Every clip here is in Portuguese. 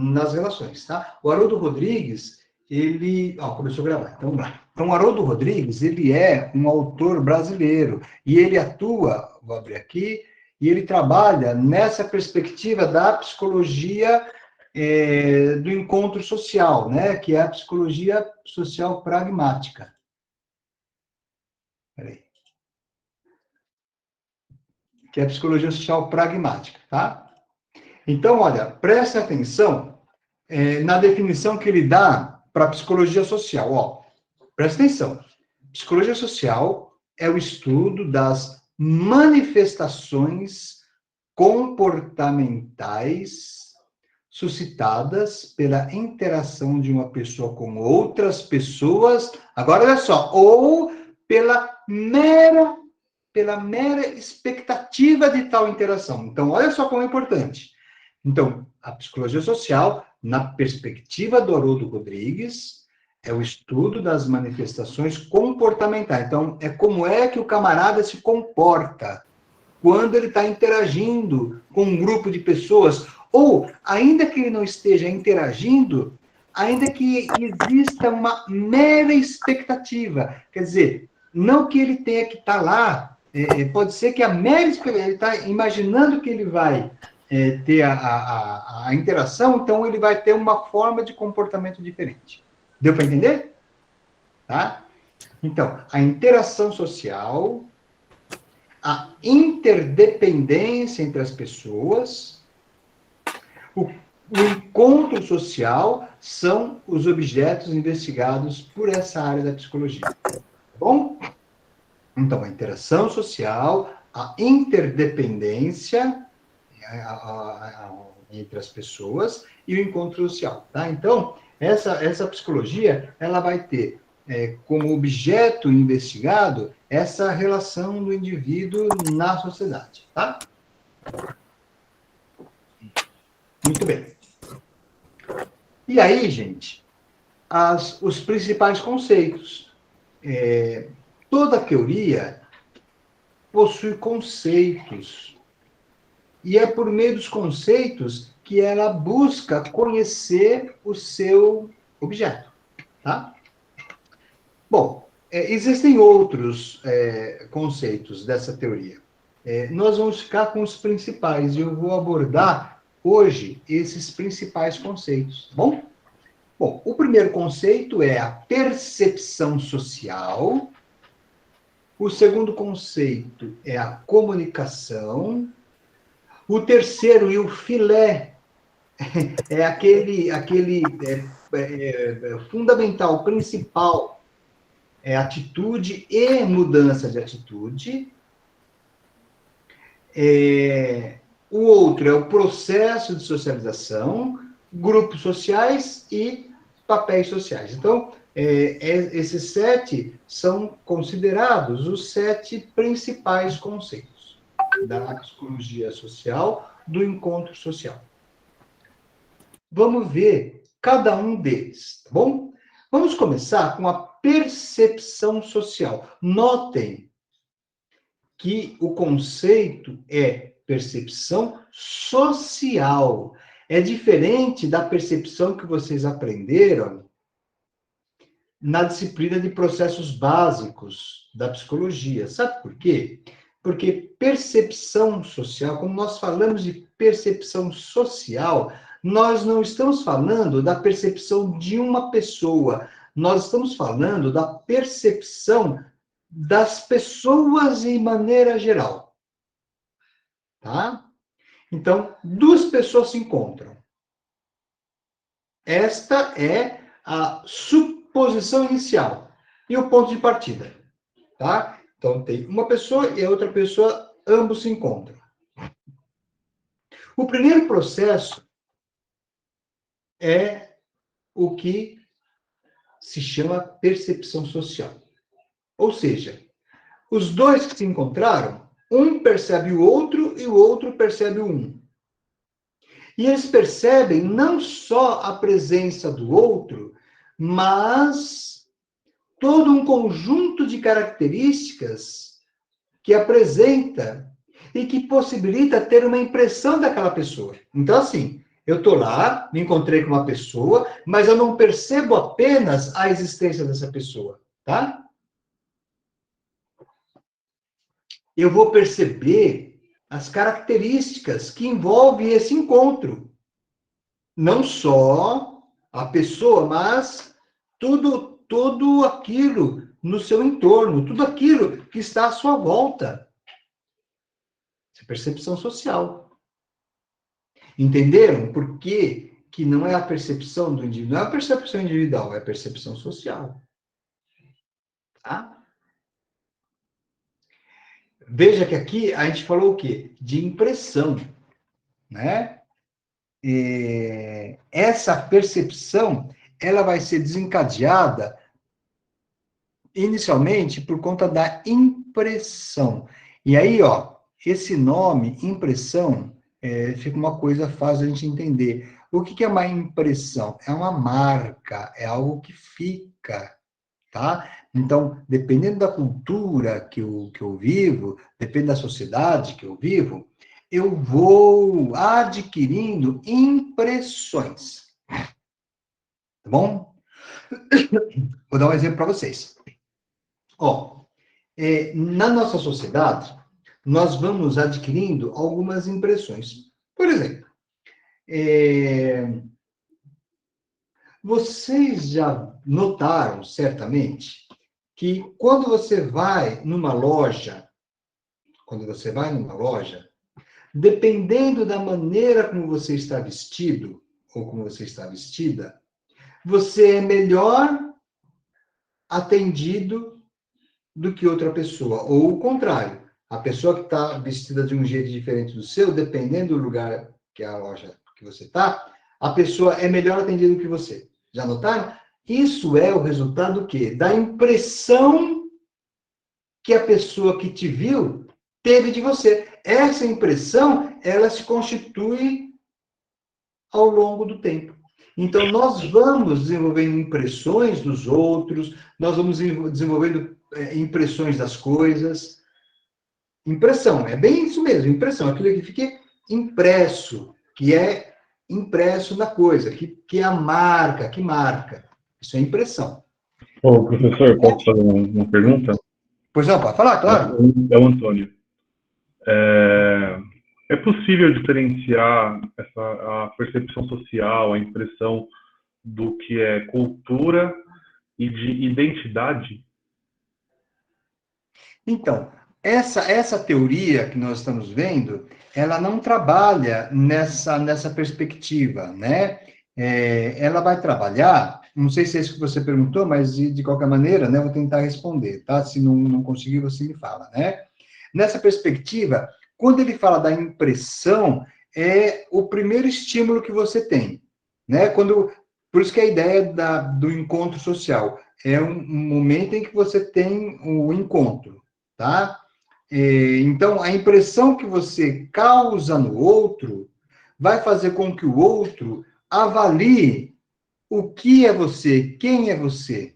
nas relações, tá? O Haroldo Rodrigues, ele... começou a gravar, então vamos lá. Então, o Haroldo Rodrigues, ele é um autor brasileiro, e ele atua, vou abrir aqui, e ele trabalha nessa perspectiva da psicologia do encontro social, né? Que é a psicologia social pragmática. Peraí. Que é a psicologia social pragmática, tá? Então, olha, preste atenção na definição que ele dá para a psicologia social. Ó, presta atenção. Psicologia social é o estudo das manifestações comportamentais suscitadas pela interação de uma pessoa com outras pessoas, agora olha só, ou pela mera expectativa de tal interação. Então, olha só como é importante. Então, a psicologia social, na perspectiva do Haroldo Rodrigues, é o estudo das manifestações comportamentais. Então, é como é que o camarada se comporta quando ele está interagindo com um grupo de pessoas, ou, ainda que ele não esteja interagindo, ainda que exista uma mera expectativa. Quer dizer, não que ele tenha que estar lá, pode ser que a mera expectativa, ele está imaginando que ele vai ter a interação, então ele vai ter uma forma de comportamento diferente. Deu para entender? Tá? Então, a interação social, a interdependência entre as pessoas, o encontro social são os objetos investigados por essa área da psicologia. Tá bom? Então, a interação social, a interdependência entre as pessoas e o encontro social. Tá? Então, essa psicologia, ela vai ter como objeto investigado essa relação do indivíduo na sociedade. Tá? Muito bem. E aí, gente, os principais conceitos. Toda teoria possui conceitos. E é por meio dos conceitos que ela busca conhecer o seu objeto. Tá? Bom, existem outros conceitos dessa teoria. Nós vamos ficar com os principais, e eu vou abordar hoje esses principais conceitos, tá bom? Bom, o primeiro conceito é a percepção social. O segundo conceito é a comunicação. O terceiro e o filé é aquele fundamental, principal, é atitude e mudança de atitude. O outro é o processo de socialização, grupos sociais e papéis sociais. Então, esses 7 são considerados os 7 principais conceitos da psicologia social, do encontro social. Vamos ver cada um deles, tá bom? Vamos começar com a percepção social. Notem que o conceito é percepção social. É diferente da percepção que vocês aprenderam na disciplina de processos básicos da psicologia. Sabe por quê? Porque percepção social, como nós falamos de percepção social, nós não estamos falando da percepção de uma pessoa, nós estamos falando da percepção das pessoas em maneira geral. Tá? Então, 2 pessoas se encontram. Esta é a suposição inicial e o ponto de partida. Tá? Então, tem uma pessoa e a outra pessoa, ambos se encontram. O primeiro processo é o que se chama percepção social. Ou seja, os 2 que se encontraram, um percebe o outro e o outro percebe o um. E eles percebem não só a presença do outro, mas todo um conjunto de características que apresenta e que possibilita ter uma impressão daquela pessoa. Então, assim, Eu estou lá, me encontrei com uma pessoa, mas eu não percebo apenas a existência dessa pessoa, tá? Eu vou perceber as características que envolvem esse encontro. Não só a pessoa, mas tudo aquilo no seu entorno, tudo aquilo que está à sua volta. Essa é percepção social. Entenderam por que não é a percepção do indivíduo, não é a percepção individual, é a percepção social. Tá? Veja que aqui a gente falou o quê? De impressão, né? Essa percepção, ela vai ser desencadeada inicialmente por conta da impressão. E aí, ó, esse nome, impressão, fica uma coisa fácil a gente entender. O que é uma impressão? É uma marca, é algo que fica, tá? Então, dependendo da cultura que eu vivo, depende da sociedade que eu vivo, eu vou adquirindo impressões, tá bom? Vou dar um exemplo para vocês. Ó, na nossa sociedade, nós vamos adquirindo algumas impressões. Por exemplo, vocês já notaram, certamente, que quando você vai numa loja, dependendo da maneira como você está vestido, ou como você está vestida, você é melhor atendido do que outra pessoa. Ou o contrário, a pessoa que está vestida de um jeito diferente do seu, dependendo do lugar que é a loja que você está, a pessoa é melhor atendida do que você. Já notaram? Isso é o resultado do quê? Da impressão que a pessoa que te viu teve de você. Essa impressão, ela se constitui ao longo do tempo. Então, nós vamos desenvolvendo impressões dos outros, nós vamos desenvolvendo impressões das coisas. Impressão, é bem isso mesmo, impressão, aquilo que fica impresso, que é impresso na coisa, que é a marca, que marca. Isso é impressão. Ô, professor, posso fazer uma pergunta? Pois não, pode falar, claro. É o Antônio. É possível diferenciar a percepção social, a impressão do que é cultura e de identidade? Então, essa teoria que nós estamos vendo, ela não trabalha nessa perspectiva, né? Ela vai trabalhar, não sei se é isso que você perguntou, mas de qualquer maneira, né, eu vou tentar responder, tá? Se não conseguir, você me fala, né? Nessa perspectiva, quando ele fala da impressão, é o primeiro estímulo que você tem, né? Por isso que a ideia do encontro social é um momento em que você tem o encontro, tá? Então, a impressão que você causa no outro vai fazer com que o outro avalie o que é você, quem é você,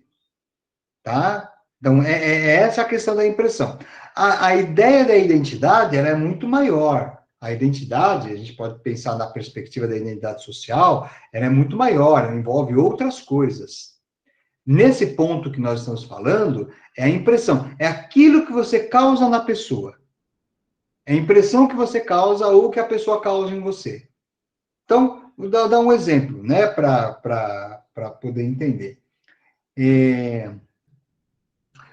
tá? Então, é essa a questão da impressão. A ideia da identidade, ela é muito maior. A identidade, a gente pode pensar na perspectiva da identidade social, ela é muito maior, ela envolve outras coisas. Nesse ponto que nós estamos falando, é a impressão, é aquilo que você causa na pessoa. É a impressão que você causa ou que a pessoa causa em você. Então, vou dar um exemplo, né, para poder entender.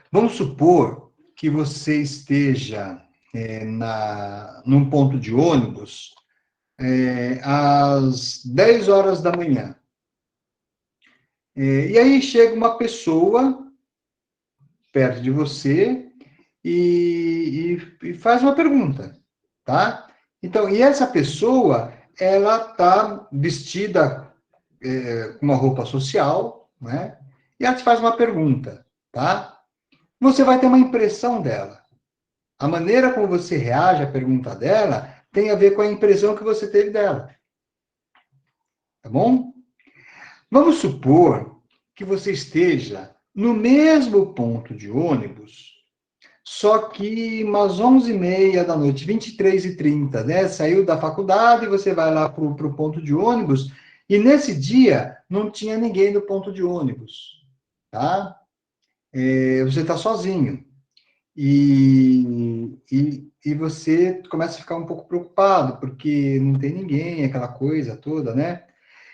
Vamos supor que você esteja num ponto de ônibus às 10 horas da manhã. E aí chega uma pessoa perto de você e faz uma pergunta, tá? Então, e essa pessoa, ela está vestida com uma roupa social, né? E ela te faz uma pergunta, tá? Você vai ter uma impressão dela. A maneira como você reage à pergunta dela tem a ver com a impressão que você teve dela. Tá bom? Vamos supor que você esteja no mesmo ponto de ônibus, só que umas 11h30 da noite, 23h30, né? Saiu da faculdade, você vai lá para o ponto de ônibus, e nesse dia não tinha ninguém no ponto de ônibus, tá? Você está sozinho. E você começa a ficar um pouco preocupado, porque não tem ninguém, aquela coisa toda, né?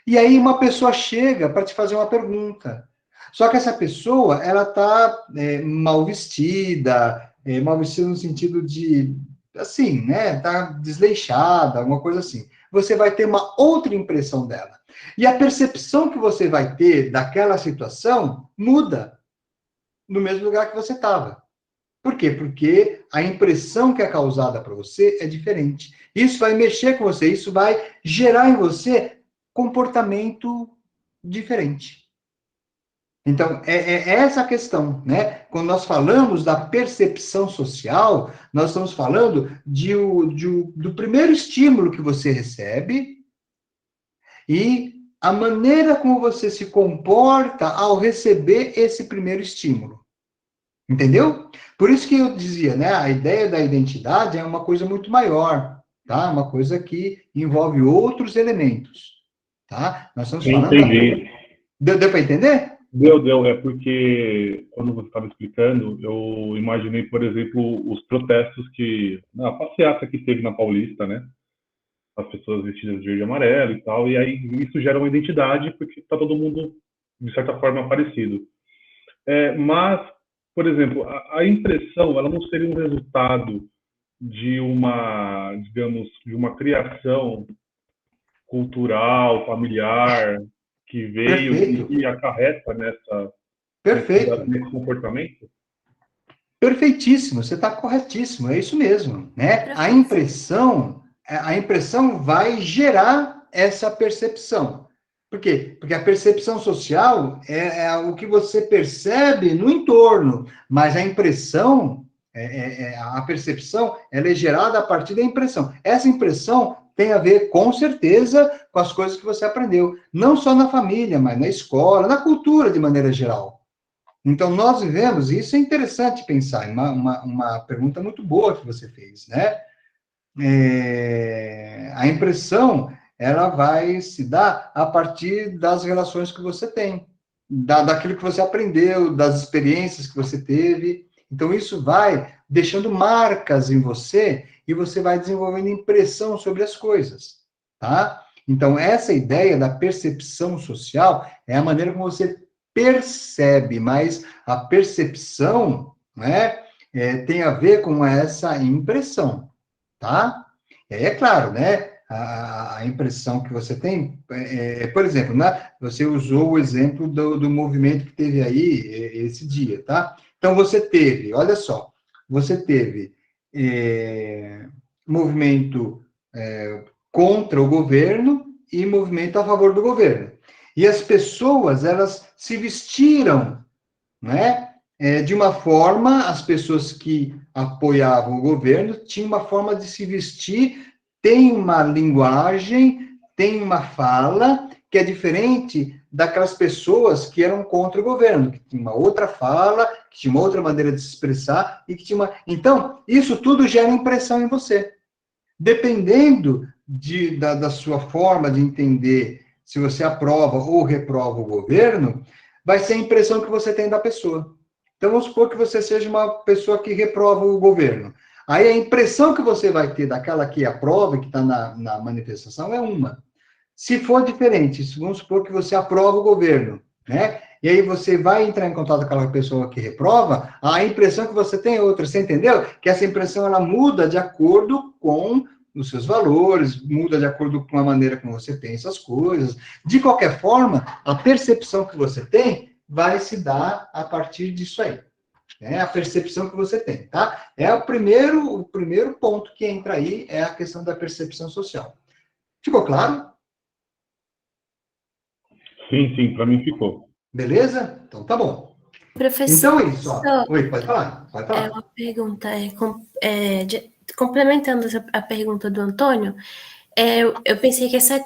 E aí uma pessoa chega para te fazer uma pergunta. Só que essa pessoa, ela está mal vestida no sentido de, assim, né? Tá desleixada, alguma coisa assim. Você vai ter uma outra impressão dela. E a percepção que você vai ter daquela situação muda no mesmo lugar que você estava. Por quê? Porque a impressão que é causada para você é diferente. Isso vai mexer com você, isso vai gerar em você comportamento diferente. Então, é essa a questão, né? Quando nós falamos da percepção social, nós estamos falando do primeiro estímulo que você recebe e a maneira como você se comporta ao receber esse primeiro estímulo. Entendeu? Por isso que eu dizia, né? A ideia da identidade é uma coisa muito maior, tá? Uma coisa que envolve outros elementos, tá? Nós estamos falando Entendi. Deu para entender? Deu. É porque, quando você estava explicando, eu imaginei, por exemplo, os protestos a passeata que teve na Paulista, né? As pessoas vestidas de verde e amarelo e tal, e aí isso gera uma identidade, porque está todo mundo, de certa forma, parecido. Mas, por exemplo, a impressão, ela não seria um resultado de uma, digamos, de uma criação cultural, familiar, que veio Perfeito. e acarreta Perfeito. nesse comportamento? Perfeitíssimo, você está corretíssimo, é isso mesmo, né? A impressão vai gerar essa percepção. Por quê? Porque a percepção social é o que você percebe no entorno, mas a impressão, a percepção, ela é gerada a partir da impressão. Essa impressão tem a ver, com certeza, com as coisas que você aprendeu, não só na família, mas na escola, na cultura de maneira geral. Então, nós vivemos, e isso é interessante pensar, uma pergunta muito boa que você fez, né? A impressão, ela vai se dar a partir das relações que você tem, daquilo que você aprendeu, das experiências que você teve. Então, isso vai deixando marcas em você e você vai desenvolvendo impressão sobre as coisas, tá? Então, essa ideia da percepção social é a maneira como você percebe, mas a percepção, né, tem a ver com essa impressão, tá? E aí é claro, né? A impressão que você tem, por exemplo, né? Você usou o exemplo do movimento que teve aí esse dia, tá? Então você teve, olha só, você teve movimento contra o governo e movimento a favor do governo. E as pessoas, elas se vestiram, né? De uma forma, as pessoas que apoiavam o governo tinham uma forma de se vestir, tem uma linguagem, tem uma fala que é diferente daquelas pessoas que eram contra o governo, que tinha uma outra fala, que tinha uma outra maneira de se expressar e que tinha uma. Então, isso tudo gera impressão em você. Dependendo da sua forma de entender se você aprova ou reprova o governo, vai ser a impressão que você tem da pessoa. Então, vamos supor que você seja uma pessoa que reprova o governo. Aí, a impressão que você vai ter daquela que aprova, que está na manifestação, é uma. Se for diferente, vamos supor que você aprova o governo, né? E aí você vai entrar em contato com aquela pessoa que reprova, a impressão que você tem é outra. Você entendeu? Que essa impressão, ela muda de acordo com os seus valores, muda de acordo com a maneira como você pensa as coisas. De qualquer forma, a percepção que você tem vai se dar a partir disso aí. É a percepção que você tem, tá? O primeiro ponto que entra aí é a questão da percepção social. Ficou claro? Sim, para mim ficou. Beleza? Então tá bom. Professor, Então é isso, ó. Oi, pode falar. é uma pergunta, complementando a pergunta do Antônio, eu pensei que essa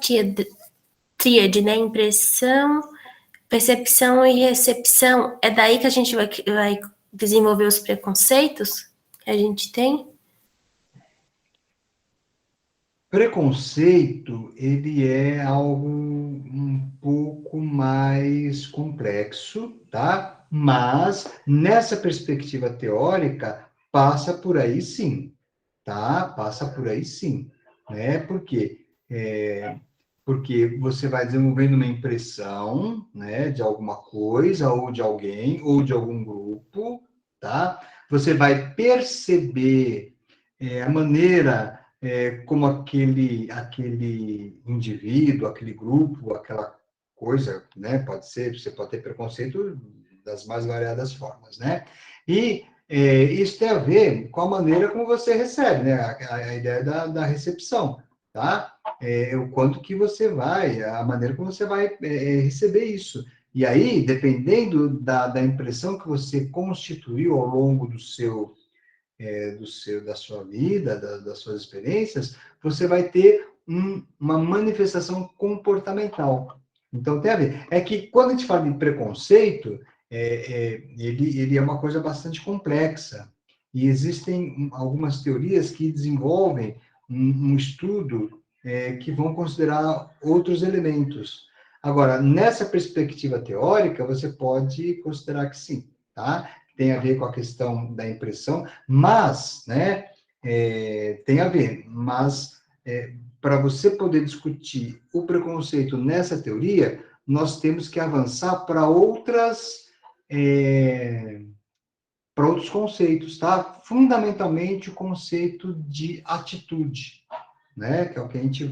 tríade, né, impressão, percepção e recepção, é daí que a gente vai desenvolver os preconceitos? que a gente tem? Preconceito, ele é algo um pouco mais complexo, tá? Mas, nessa perspectiva teórica, passa por aí sim, tá? Passa por aí sim, né? Por quê? Porque você vai desenvolvendo uma impressão, né, de alguma coisa, ou de alguém, ou de algum grupo, tá? Você vai perceber a maneira como aquele indivíduo, aquele grupo, aquela coisa, né, você pode ter preconceito das mais variadas formas, né? E isso tem a ver com a maneira como você recebe, né? A ideia da recepção, tá? O quanto que você vai, a maneira como você vai receber isso. E aí, dependendo da impressão que você constituiu ao longo da sua vida, das suas experiências, você vai ter uma manifestação comportamental. Então, tem a ver. É que quando a gente fala de preconceito, ele é uma coisa bastante complexa. E existem algumas teorias que desenvolvem um estudo que vão considerar outros elementos. Agora, nessa perspectiva teórica, você pode considerar que sim, tá? Tem a ver com a questão da impressão, mas, né, tem a ver, mas para você poder discutir o preconceito nessa teoria, nós temos que avançar para outros conceitos, tá? Fundamentalmente o conceito de atitude, né? Que é o que a gente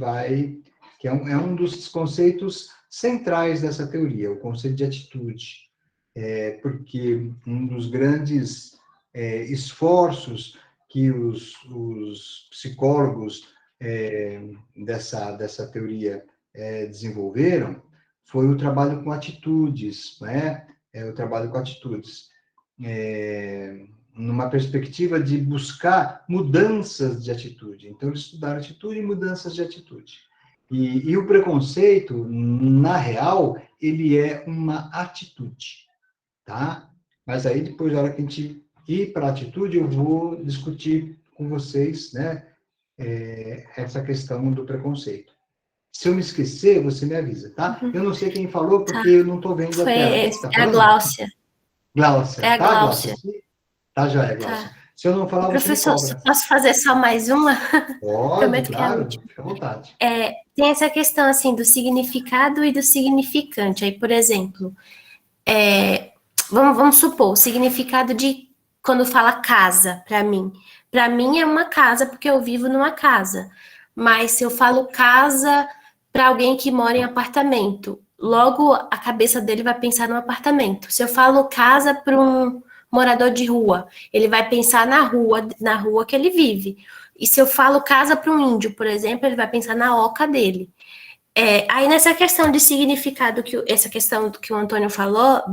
que é um dos conceitos centrais dessa teoria, o conceito de atitude. Porque um dos grandes esforços que os psicólogos dessa teoria desenvolveram foi o trabalho com atitudes, né? O trabalho com atitudes. Numa perspectiva de buscar mudanças de atitude. Então, eles estudaram atitude e mudanças de atitude. E o preconceito, na real, ele é uma atitude, tá? Mas aí, depois, na hora que a gente ir para a atitude, eu vou discutir com vocês, né, essa questão do preconceito. Se eu me esquecer, você me avisa, tá? Eu não sei quem falou, Tá. porque eu não estou vendo a tela. Quem está É a falando? Gláucia. Gláucia, É a tá, Gláucia? Gláucia. Tá, joia, Gláucia. Tá. Se eu não falar, você me Professor, cobra. posso fazer só mais uma? Pode, Prometo que é a claro, última. fica à vontade. Tem essa questão, assim, do significado e do significante. Aí, por exemplo, vamos supor, o significado de quando fala casa, para mim. Para mim é uma casa, porque eu vivo numa casa. Mas se eu falo casa para alguém que mora em apartamento, logo a cabeça dele vai pensar no apartamento. Se eu falo casa para um morador de rua, ele vai pensar na rua que ele vive. E se eu falo casa para um índio, por exemplo, ele vai pensar na oca dele. Aí nessa questão de significado, essa questão que o Antônio falou,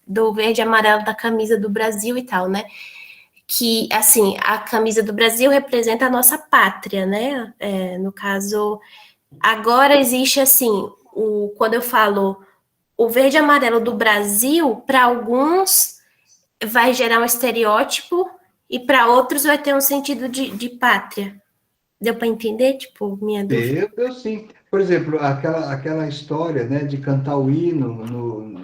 do verde e amarelo da camisa do Brasil e tal, né? Que, assim, a camisa do Brasil representa a nossa pátria, né? No caso, agora existe, assim, quando eu falo o verde e amarelo do Brasil, para alguns vai gerar um estereótipo e para outros vai ter um sentido de pátria. Deu para entender, tipo, minha dúvida? Eu sim. Por exemplo, aquela história, né, de cantar o hino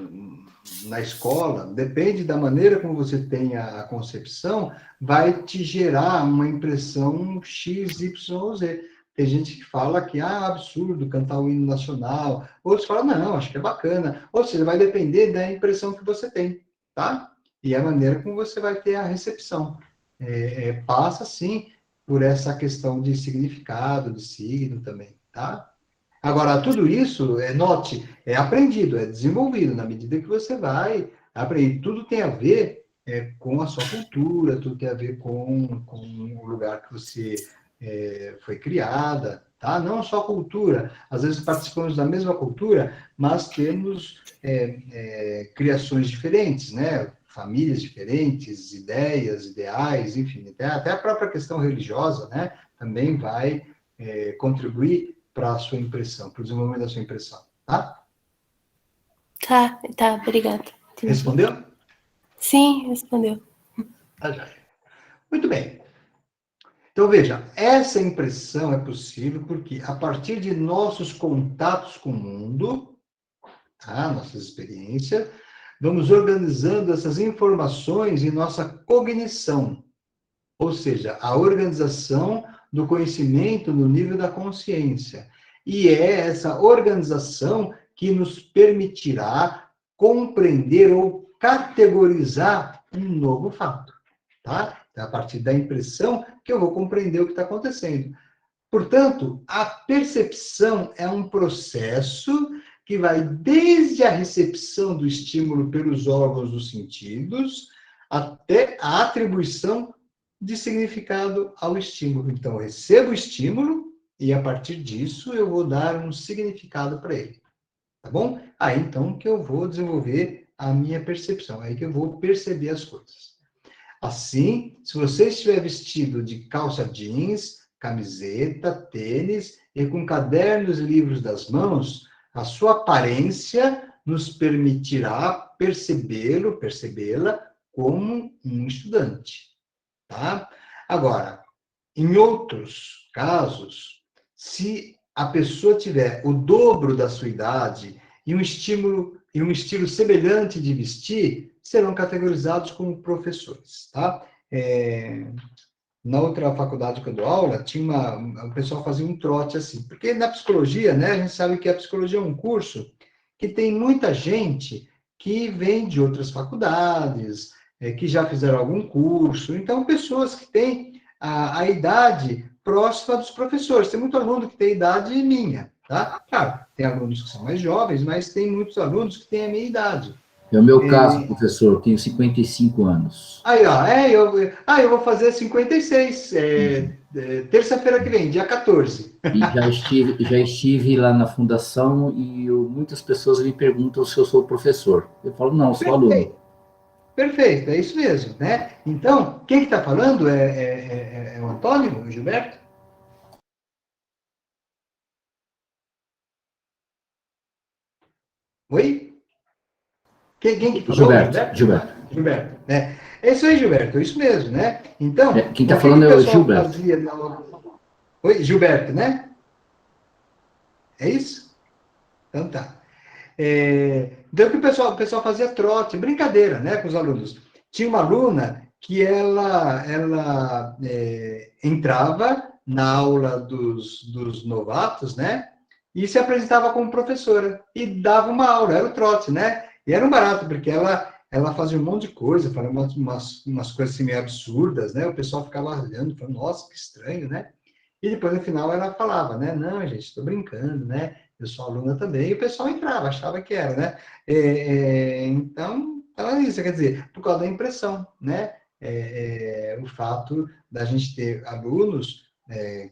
na escola, depende da maneira como você tem a concepção, vai te gerar uma impressão X, Y, Z. Tem gente que fala que absurdo cantar o hino nacional, outros falam, não, acho que é bacana. Ou seja, vai depender da impressão que você tem, tá? E a maneira como você vai ter a recepção. Passa, sim, por essa questão de significado, de signo também, tá? Agora, tudo isso, note, é aprendido, é desenvolvido na medida que você vai aprender. Tudo tem a ver com a sua cultura, tudo tem a ver com o lugar que você foi criada, tá? Não só cultura. Às vezes participamos da mesma cultura, mas temos criações diferentes, né? Famílias diferentes, ideias, ideais, enfim. Até a própria questão religiosa, né? Também vai contribuir para a sua impressão, para o desenvolvimento da sua impressão, tá? Tá, obrigada. Entendi. Respondeu? Sim, respondeu. Tá, joia. Muito bem. Então, veja, essa impressão é possível porque, a partir de nossos contatos com o mundo, tá? Nossas experiências, vamos organizando essas informações em nossa cognição, ou seja, a organização do conhecimento no nível da consciência. E é essa organização que nos permitirá compreender ou categorizar um novo fato, tá? Então, a partir da impressão que eu vou compreender o que está acontecendo. Portanto, a percepção é um processo que vai desde a recepção do estímulo pelos órgãos dos sentidos até a atribuição de significado ao estímulo. Então, eu recebo o estímulo e, a partir disso, eu vou dar um significado para ele. Tá bom? Aí, então, que eu vou desenvolver a minha percepção. Aí que eu vou perceber as coisas. Assim, se você estiver vestido de calça jeans, camiseta, tênis e com cadernos e livros das mãos, a sua aparência nos permitirá percebê-la como um estudante. Tá? Agora, em outros casos, se a pessoa tiver o dobro da sua idade e um estilo semelhante de vestir, serão categorizados como professores, tá? Na outra faculdade que eu dou aula, o pessoal fazia um trote assim, porque na psicologia, né, a gente sabe que a psicologia é um curso que tem muita gente que vem de outras faculdades, que já fizeram algum curso, então pessoas que têm a idade próxima dos professores. Tem muito aluno que tem idade minha, tá? Claro, tem alunos que são mais jovens, mas tem muitos alunos que têm a minha idade. É o meu caso, professor, eu tenho 55 anos. Aí, ó, eu vou fazer 56, terça-feira que vem, dia 14. E já estive lá na fundação e muitas pessoas me perguntam se eu sou professor. Eu falo, não, sou aluno. Perfeito, é isso mesmo, né? Então, quem está falando é o Antônio, o Gilberto? Oi? Quem que falou? Gilberto, né? É isso aí, Gilberto, é isso mesmo, né? Então, quem está falando é o Gilberto. Oi, Gilberto, né? É isso? Então tá. Então, que o pessoal fazia trote, brincadeira, né, com os alunos. Tinha uma aluna que ela entrava na aula dos novatos, né, e se apresentava como professora, e dava uma aula, era o trote, né, e era um barato, porque ela fazia um monte de coisa, falava umas coisas assim meio absurdas, né, o pessoal ficava olhando, falando, nossa, que estranho, né, e depois, no final, ela falava, né, não, gente, estou brincando, né, eu sou aluna também, e o pessoal entrava, achava que era, né? Então, é isso, quer dizer, por causa da impressão, né? O fato da gente ter alunos,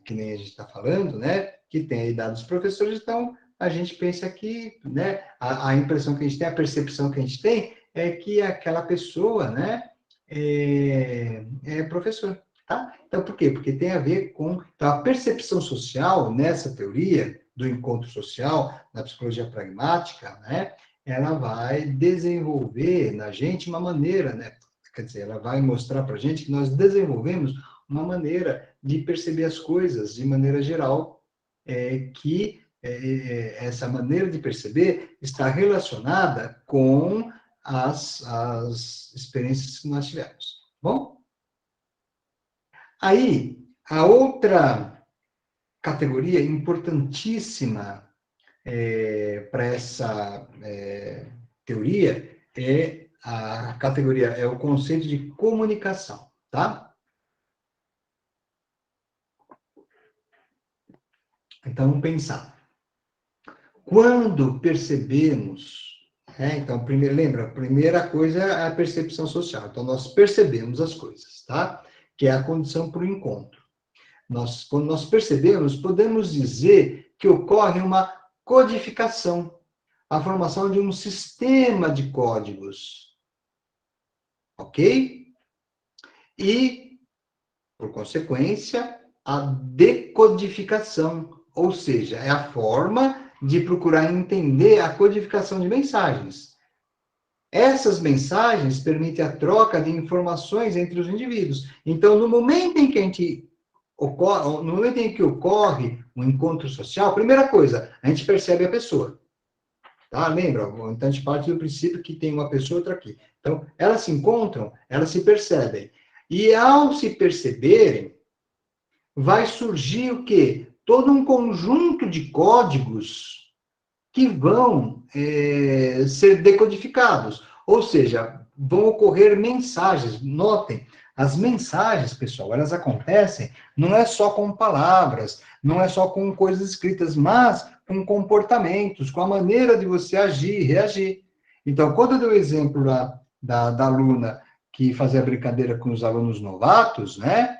que nem a gente está falando, né? Que tem a idade dos professores, então a gente pensa que, né? A impressão que a gente tem, a percepção que a gente tem, é que aquela pessoa, né? É professor, tá? Então, por quê? Porque tem a ver com então, a percepção social, nessa teoria, do encontro social, na psicologia pragmática, né, ela vai desenvolver na gente uma maneira, né, quer dizer, ela vai mostrar para a gente que nós desenvolvemos uma maneira de perceber as coisas de maneira geral, que essa maneira de perceber está relacionada com as experiências que nós tivemos. Bom? Aí, a outra categoria importantíssima para essa teoria é o conceito de comunicação, tá? Então, vamos pensar. Quando percebemos, então, lembra, a primeira coisa é a percepção social. Então, nós percebemos as coisas, tá? Que é a condição para o encontro. Quando nós percebemos, podemos dizer que ocorre uma codificação, a formação de um sistema de códigos. Ok? E, por consequência, a decodificação, ou seja, é a forma de procurar entender a codificação de mensagens. Essas mensagens permitem a troca de informações entre os indivíduos. Então, no momento em que ocorre um encontro social, primeira coisa, a gente percebe a pessoa. Tá? Lembra? Então, a gente parte do princípio que tem uma pessoa e outra aqui. Então, elas se encontram, elas se percebem. E ao se perceberem, vai surgir o quê? Todo um conjunto de códigos que vão ser decodificados. Ou seja, vão ocorrer mensagens. Notem, as mensagens, pessoal, elas acontecem, não é só com palavras, não é só com coisas escritas, mas com comportamentos, com a maneira de você agir e reagir. Então, quando eu dei o exemplo da aluna que fazia brincadeira com os alunos novatos, né?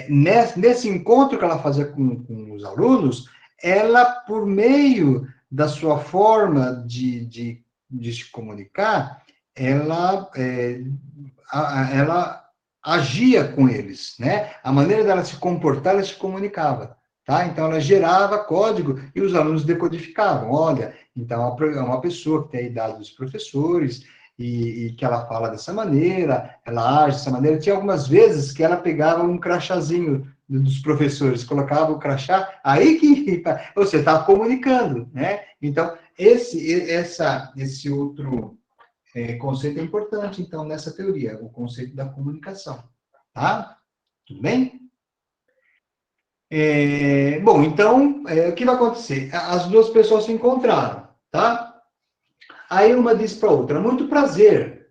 Nesse encontro que ela fazia com os alunos, ela, por meio da sua forma de se comunicar, ela agia com eles, né? A maneira dela se comportar, ela se comunicava, tá? Então, ela gerava código e os alunos decodificavam. Olha, então, é uma pessoa que tem a idade dos professores e que ela fala dessa maneira, ela age dessa maneira. Tinha algumas vezes que ela pegava um crachazinho dos professores, colocava o crachá, aí que você está comunicando, né? Então, esse outro conceito é importante, então, nessa teoria, o conceito da comunicação, tá? Tudo bem? Bom, então, o que vai acontecer? As duas pessoas se encontraram, tá? Aí uma diz para a outra, muito prazer.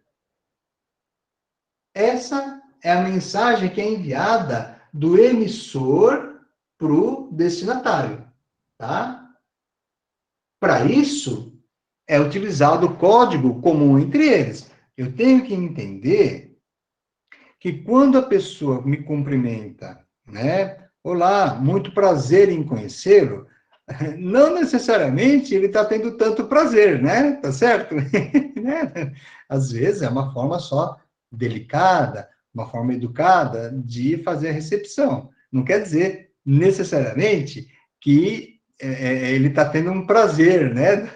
Essa é a mensagem que é enviada do emissor para o destinatário, tá? Para isso, é utilizado o código comum entre eles. Eu tenho que entender que quando a pessoa me cumprimenta, né? Olá, muito prazer em conhecê-lo, não necessariamente ele está tendo tanto prazer, né? Tá certo? Às vezes é uma forma só delicada, uma forma educada de fazer a recepção. Não quer dizer necessariamente que ele está tendo um prazer, né?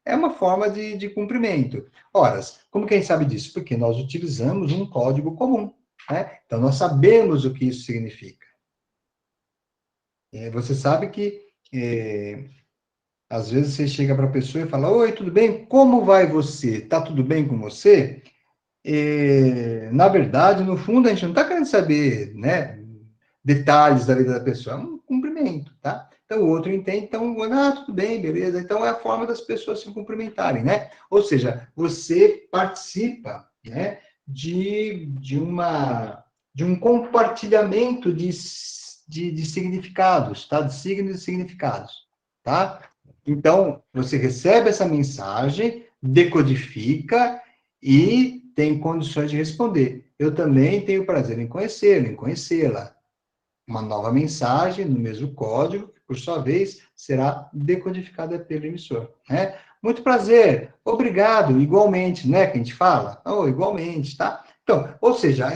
É uma forma de cumprimento. Ora, como que a gente sabe disso? Porque nós utilizamos um código comum, né? Então, nós sabemos o que isso significa. Você sabe que às vezes você chega para a pessoa e fala, oi, tudo bem? Como vai você? Tá tudo bem com você? Na verdade, no fundo, a gente não está querendo saber, né, detalhes da vida da pessoa, é um cumprimento, tá? Então, o outro entende, então, tudo bem, beleza. Então, é a forma das pessoas se cumprimentarem, né? Ou seja, você participa, né, de um compartilhamento de significados, tá? De signos e significados, tá? Então, você recebe essa mensagem, decodifica e tem condições de responder. Eu também tenho prazer em conhecê-lo, em conhecê-la. Uma nova mensagem no mesmo código, que, por sua vez, será decodificada pelo emissor, né? Muito prazer, obrigado, igualmente, né, que a gente fala? Igualmente, tá? Então, ou seja,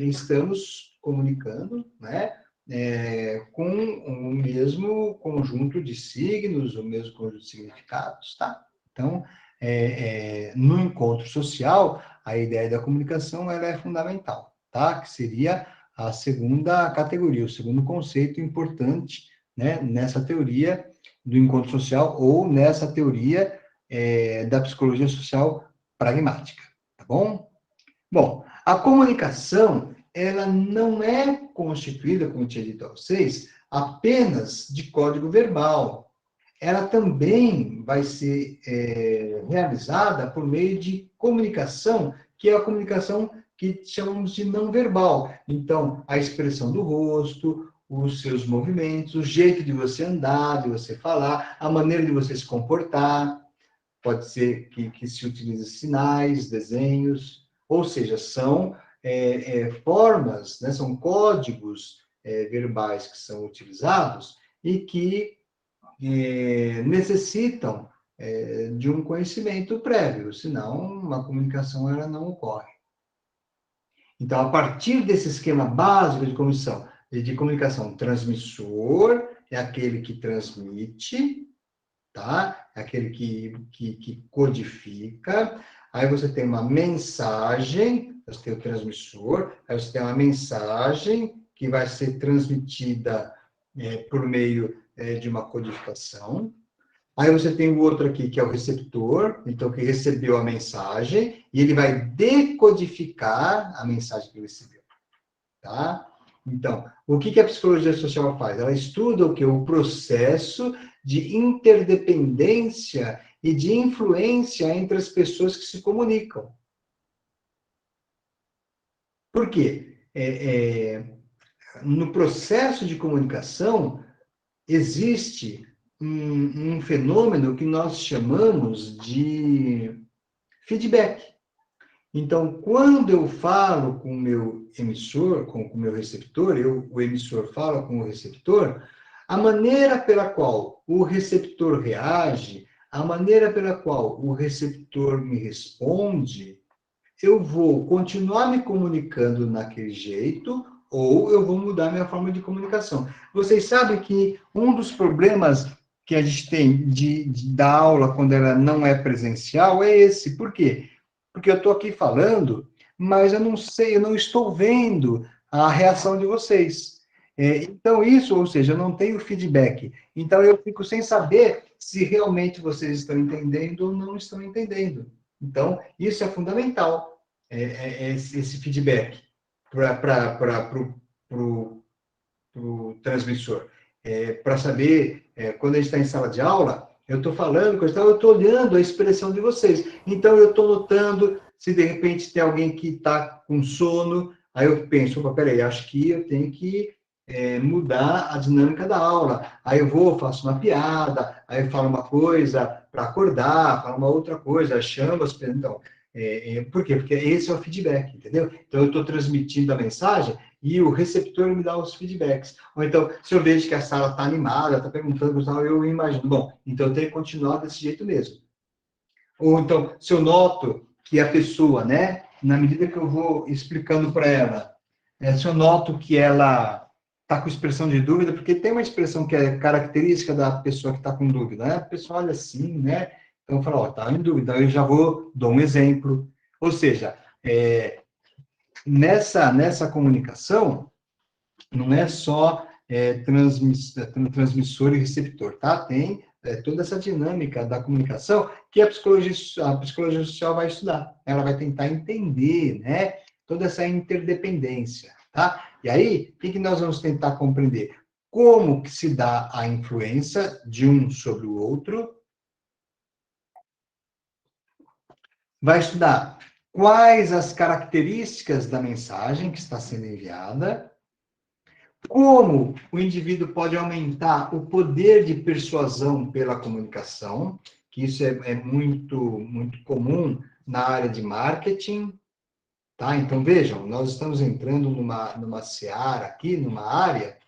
estamos comunicando, né, com o mesmo conjunto de signos, o mesmo conjunto de significados, tá? Então, no encontro social, a ideia da comunicação ela é fundamental, tá? Que seria a segunda categoria, o segundo conceito importante, né, nessa teoria do encontro social ou nessa teoria da psicologia social pragmática, tá bom? Bom, a comunicação, ela não é constituída, como eu tinha dito a vocês, apenas de código verbal. Ela também vai ser realizada por meio de comunicação, que é a comunicação que chamamos de não verbal. Então, a expressão do rosto, os seus movimentos, o jeito de você andar, de você falar, a maneira de você se comportar. Pode ser que se utilize sinais, desenhos, ou seja, são formas, né, são códigos verbais que são utilizados e que necessitam de um conhecimento prévio, senão uma comunicação ela não ocorre. Então, a partir desse esquema básico de comunicação, transmissor é aquele que transmite, tá? É aquele que codifica. Aí você tem uma mensagem, você tem o transmissor, aí você tem uma mensagem que vai ser transmitida por meio de uma codificação. Aí você tem o outro aqui, que é o receptor, então que recebeu a mensagem, e ele vai decodificar a mensagem que ele recebeu, tá? Então, o que a psicologia social faz? Ela estuda o que? O processo de interdependência e de influência entre as pessoas que se comunicam. Por quê? No processo de comunicação, existe um fenômeno que nós chamamos de feedback. Então, quando eu falo com o meu emissor, com o meu receptor, o emissor fala com o receptor, a maneira pela qual o receptor reage, a maneira pela qual o receptor me responde, eu vou continuar me comunicando naquele jeito ou eu vou mudar minha forma de comunicação. Vocês sabem que um dos problemas que a gente tem da aula quando ela não é presencial é esse. Por quê? Porque eu estou aqui falando, mas eu não sei, eu não estou vendo a reação de vocês. Então, isso, ou seja, eu não tenho feedback. Então, eu fico sem saber se realmente vocês estão entendendo ou não estão entendendo. Então, isso é fundamental, esse feedback para o transmissor. Para saber, quando a gente está em sala de aula, eu estou falando, eu estou olhando a expressão de vocês. Então, eu estou notando se de repente tem alguém que está com sono, aí eu penso, opa, peraí, acho que eu tenho que mudar a dinâmica da aula. Aí eu vou, faço uma piada, aí eu falo uma coisa para acordar, falo uma outra coisa, chamo as pessoas. Então, por quê? Porque esse é o feedback, entendeu? Então, eu estou transmitindo a mensagem e o receptor me dá os feedbacks. Ou então, se eu vejo que a sala está animada, está perguntando, eu imagino, bom, então eu tenho que continuar desse jeito mesmo. Ou então, se eu noto que a pessoa, né, na medida que eu vou explicando para ela, se eu noto que ela está com expressão de dúvida, porque tem uma expressão que é característica da pessoa que está com dúvida, né? A pessoa olha assim, né? Então, eu falo, ó, tá em dúvida, eu já dou um exemplo. Ou seja, nessa comunicação, não é só transmissor e receptor, tá? Tem toda essa dinâmica da comunicação que a psicologia social vai estudar. Ela vai tentar entender, né? Toda essa interdependência, tá? E aí, o que nós vamos tentar compreender? Como que se dá a influência de um sobre o outro. Vai estudar quais as características da mensagem que está sendo enviada, como o indivíduo pode aumentar o poder de persuasão pela comunicação, que isso é muito, muito comum na área de marketing, tá? Então, vejam, nós estamos entrando numa seara aqui, numa área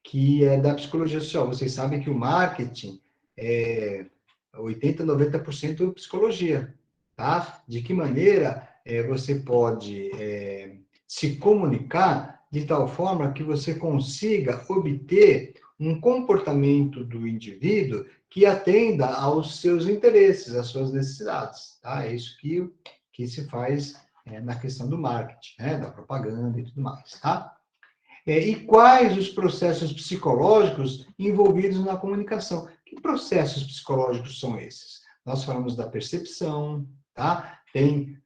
que é da psicologia social. Vocês sabem que o marketing é 80%, 90% psicologia, tá? De que maneira você pode se comunicar de tal forma que você consiga obter um comportamento do indivíduo que atenda aos seus interesses, às suas necessidades, tá? É isso que se faz na questão do marketing, né? Da propaganda e tudo mais, tá? E quais os processos psicológicos envolvidos na comunicação? Que processos psicológicos são esses? Nós falamos da percepção, tá? Tem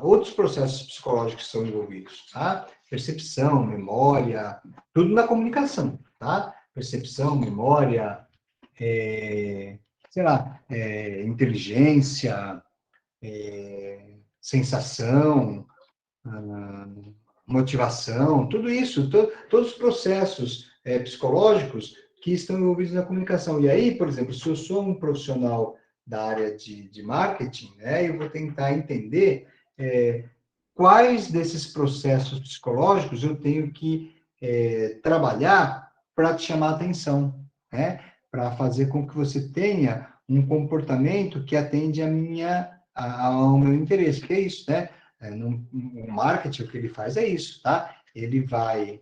outros processos psicológicos que são envolvidos, tá? Percepção, memória, tudo na comunicação, tá? Percepção, memória, inteligência, sensação, motivação, tudo isso, todos os processos psicológicos que estão envolvidos na comunicação. E aí, por exemplo, se eu sou um profissional da área de marketing, né, eu vou tentar entender quais desses processos psicológicos eu tenho que trabalhar para te chamar a atenção, né, para fazer com que você tenha um comportamento que atende ao meu interesse, que é isso, né? O marketing, o que ele faz é isso, tá? Ele vai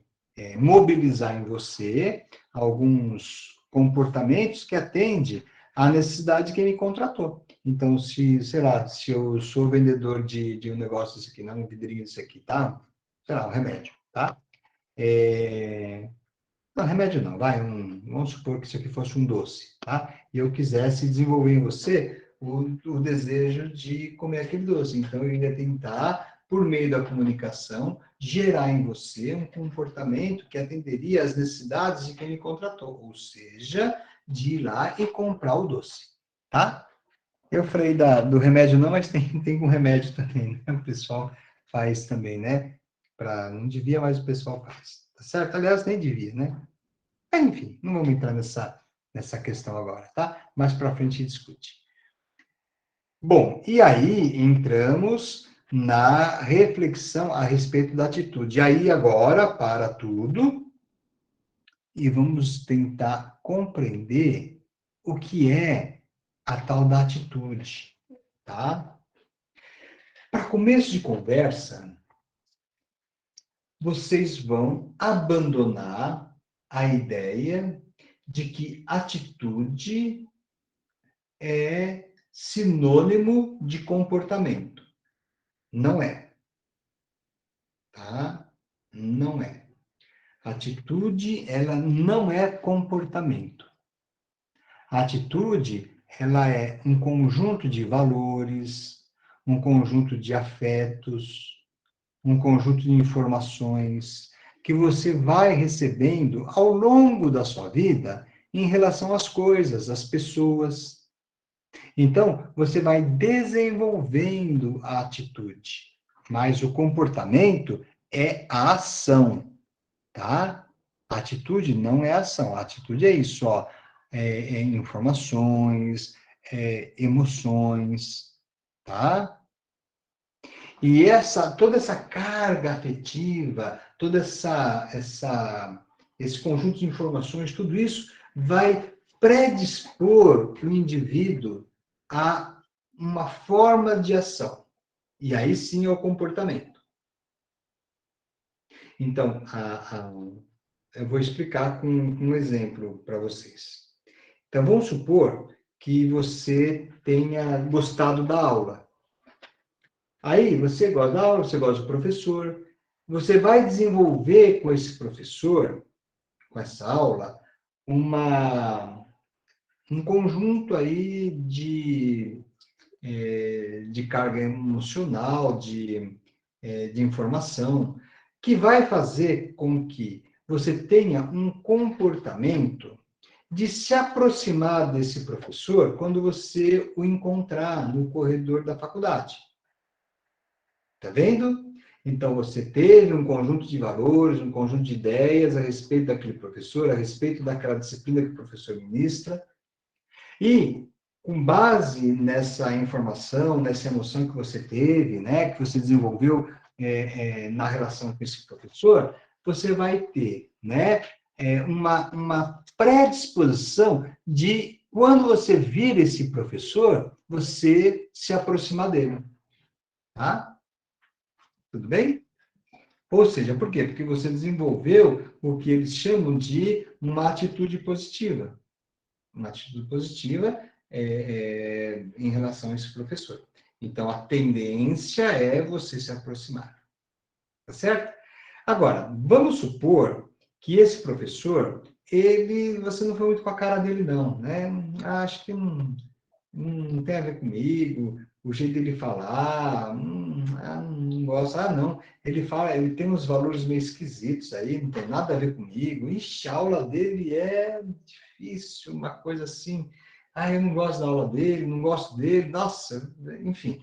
mobilizar em você alguns comportamentos que atendem a necessidade de quem me contratou. Então, sei lá, se eu sou vendedor de um negócio, isso aqui, não, um vidrinho, isso aqui, tá? Sei lá, um remédio, tá? Não, remédio não, vamos supor que isso aqui fosse um doce, tá? E eu quisesse desenvolver em você o desejo de comer aquele doce. Então, eu ia tentar, por meio da comunicação, gerar em você um comportamento que atenderia às necessidades de quem me contratou, ou seja, de ir lá e comprar o doce, tá? Eu falei do remédio não, mas tem com remédio também, né? O pessoal faz também, né? Não devia, mas o pessoal faz, tá certo? Aliás, nem devia, né? Enfim, não vamos entrar nessa questão agora, tá? Mais para frente a gente discute. Bom, e aí entramos na reflexão a respeito da atitude. E aí agora, para tudo, e vamos tentar compreender o que é a tal da atitude, tá? Para começo de conversa, vocês vão abandonar a ideia de que atitude é sinônimo de comportamento. Não é. Tá? Não é. Atitude, ela não é comportamento. A atitude, ela é um conjunto de valores, um conjunto de afetos, um conjunto de informações que você vai recebendo ao longo da sua vida em relação às coisas, às pessoas. Então, você vai desenvolvendo a atitude, mas o comportamento é a ação, tá? A atitude não é ação, a atitude é isso, ó, informações, emoções, tá? E toda essa carga afetiva, esse conjunto de informações, tudo isso vai predispor o indivíduo a uma forma de ação. E aí sim é o comportamento. Então, eu vou explicar com um exemplo para vocês. Então, vamos supor que você tenha gostado da aula. Aí, você gosta da aula, você gosta do professor, você vai desenvolver com esse professor, com essa aula, um conjunto aí de carga emocional, de informação, que vai fazer com que você tenha um comportamento de se aproximar desse professor quando você o encontrar no corredor da faculdade. Tá vendo? Então, você teve um conjunto de valores, um conjunto de ideias a respeito daquele professor, a respeito daquela disciplina que o professor ministra, e, com base nessa informação, nessa emoção que você teve, né, que você desenvolveu na relação com esse professor, você vai ter, né, uma predisposição de, quando você vir esse professor, você se aproximar dele. Tá? Tudo bem? Ou seja, por quê? Porque você desenvolveu o que eles chamam de uma atitude positiva. Uma atitude positiva em relação a esse professor. Então, a tendência é você se aproximar. Tá certo? Agora, vamos supor que esse professor, você não foi muito com a cara dele, não, né? Acho que não tem a ver comigo, o jeito dele falar, não gosto, não. Ele tem uns valores meio esquisitos aí, não tem nada a ver comigo. Ixi, a aula dele é difícil, uma coisa assim. Eu não gosto da aula dele, não gosto dele, nossa, enfim.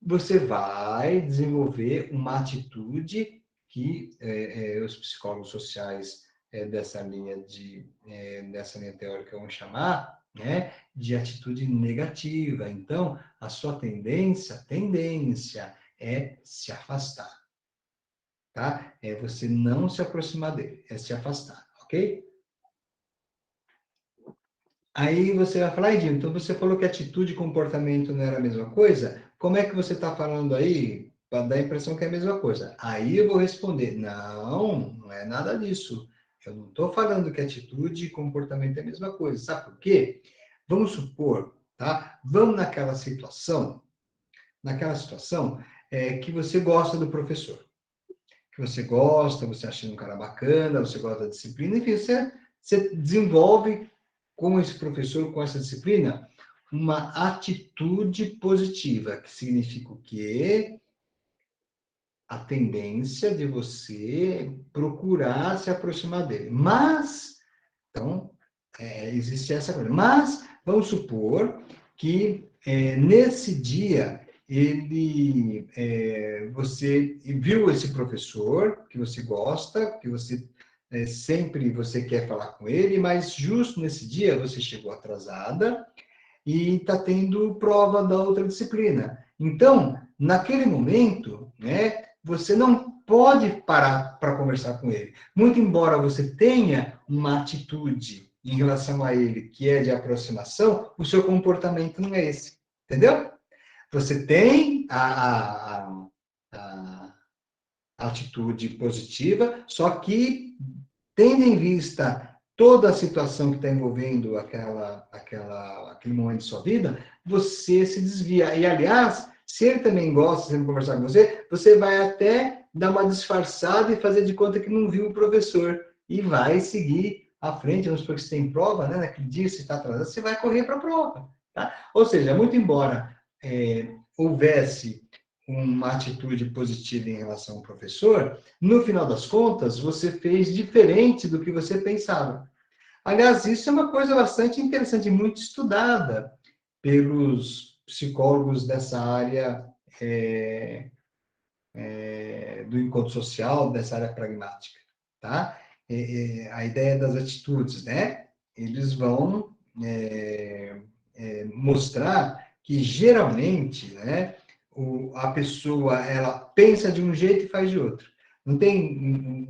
Você vai desenvolver uma atitude que os psicólogos sociais dessa linha teórica vão chamar, né, de atitude negativa. Então, a sua tendência é se afastar, tá? É você não se aproximar dele, é se afastar, ok? Aí você vai falar, Edinho, então você falou que atitude e comportamento não era a mesma coisa? Como é que você está falando aí para dar a impressão que é a mesma coisa? Aí eu vou responder, não é nada disso. Eu não estou falando que atitude e comportamento é a mesma coisa. Sabe por quê? Vamos supor, tá? Vamos naquela situação que você gosta do professor. Que você gosta, você acha um cara bacana, você gosta da disciplina, enfim, você desenvolve com esse professor, com essa disciplina, uma atitude positiva, que significa o quê? A tendência de você procurar se aproximar dele. Mas, então, existe essa coisa. Mas, vamos supor que nesse dia você viu esse professor que você gosta, que você sempre você quer falar com ele, mas justo nesse dia você chegou atrasada e está tendo prova da outra disciplina. Então, naquele momento, né, você não pode parar para conversar com ele. Muito embora você tenha uma atitude em relação a ele que é de aproximação, o seu comportamento não é esse. Entendeu? Você tem a atitude positiva, só que, tendo em vista toda a situação que está envolvendo aquele momento de sua vida, você se desvia. E, aliás, se ele também gosta de conversar com você, você vai até dar uma disfarçada e fazer de conta que não viu o professor. E vai seguir à frente, vamos supor que você tem prova, né? Naquele dia você está atrasado, você vai correr para a prova. Tá? Ou seja, muito embora houvesse uma atitude positiva em relação ao professor, no final das contas, você fez diferente do que você pensava. Aliás, isso é uma coisa bastante interessante, muito estudada pelos psicólogos dessa área do encontro social, dessa área pragmática, tá? A ideia das atitudes, né? Eles vão mostrar que, geralmente, né, a pessoa, ela pensa de um jeito e faz de outro. Não tem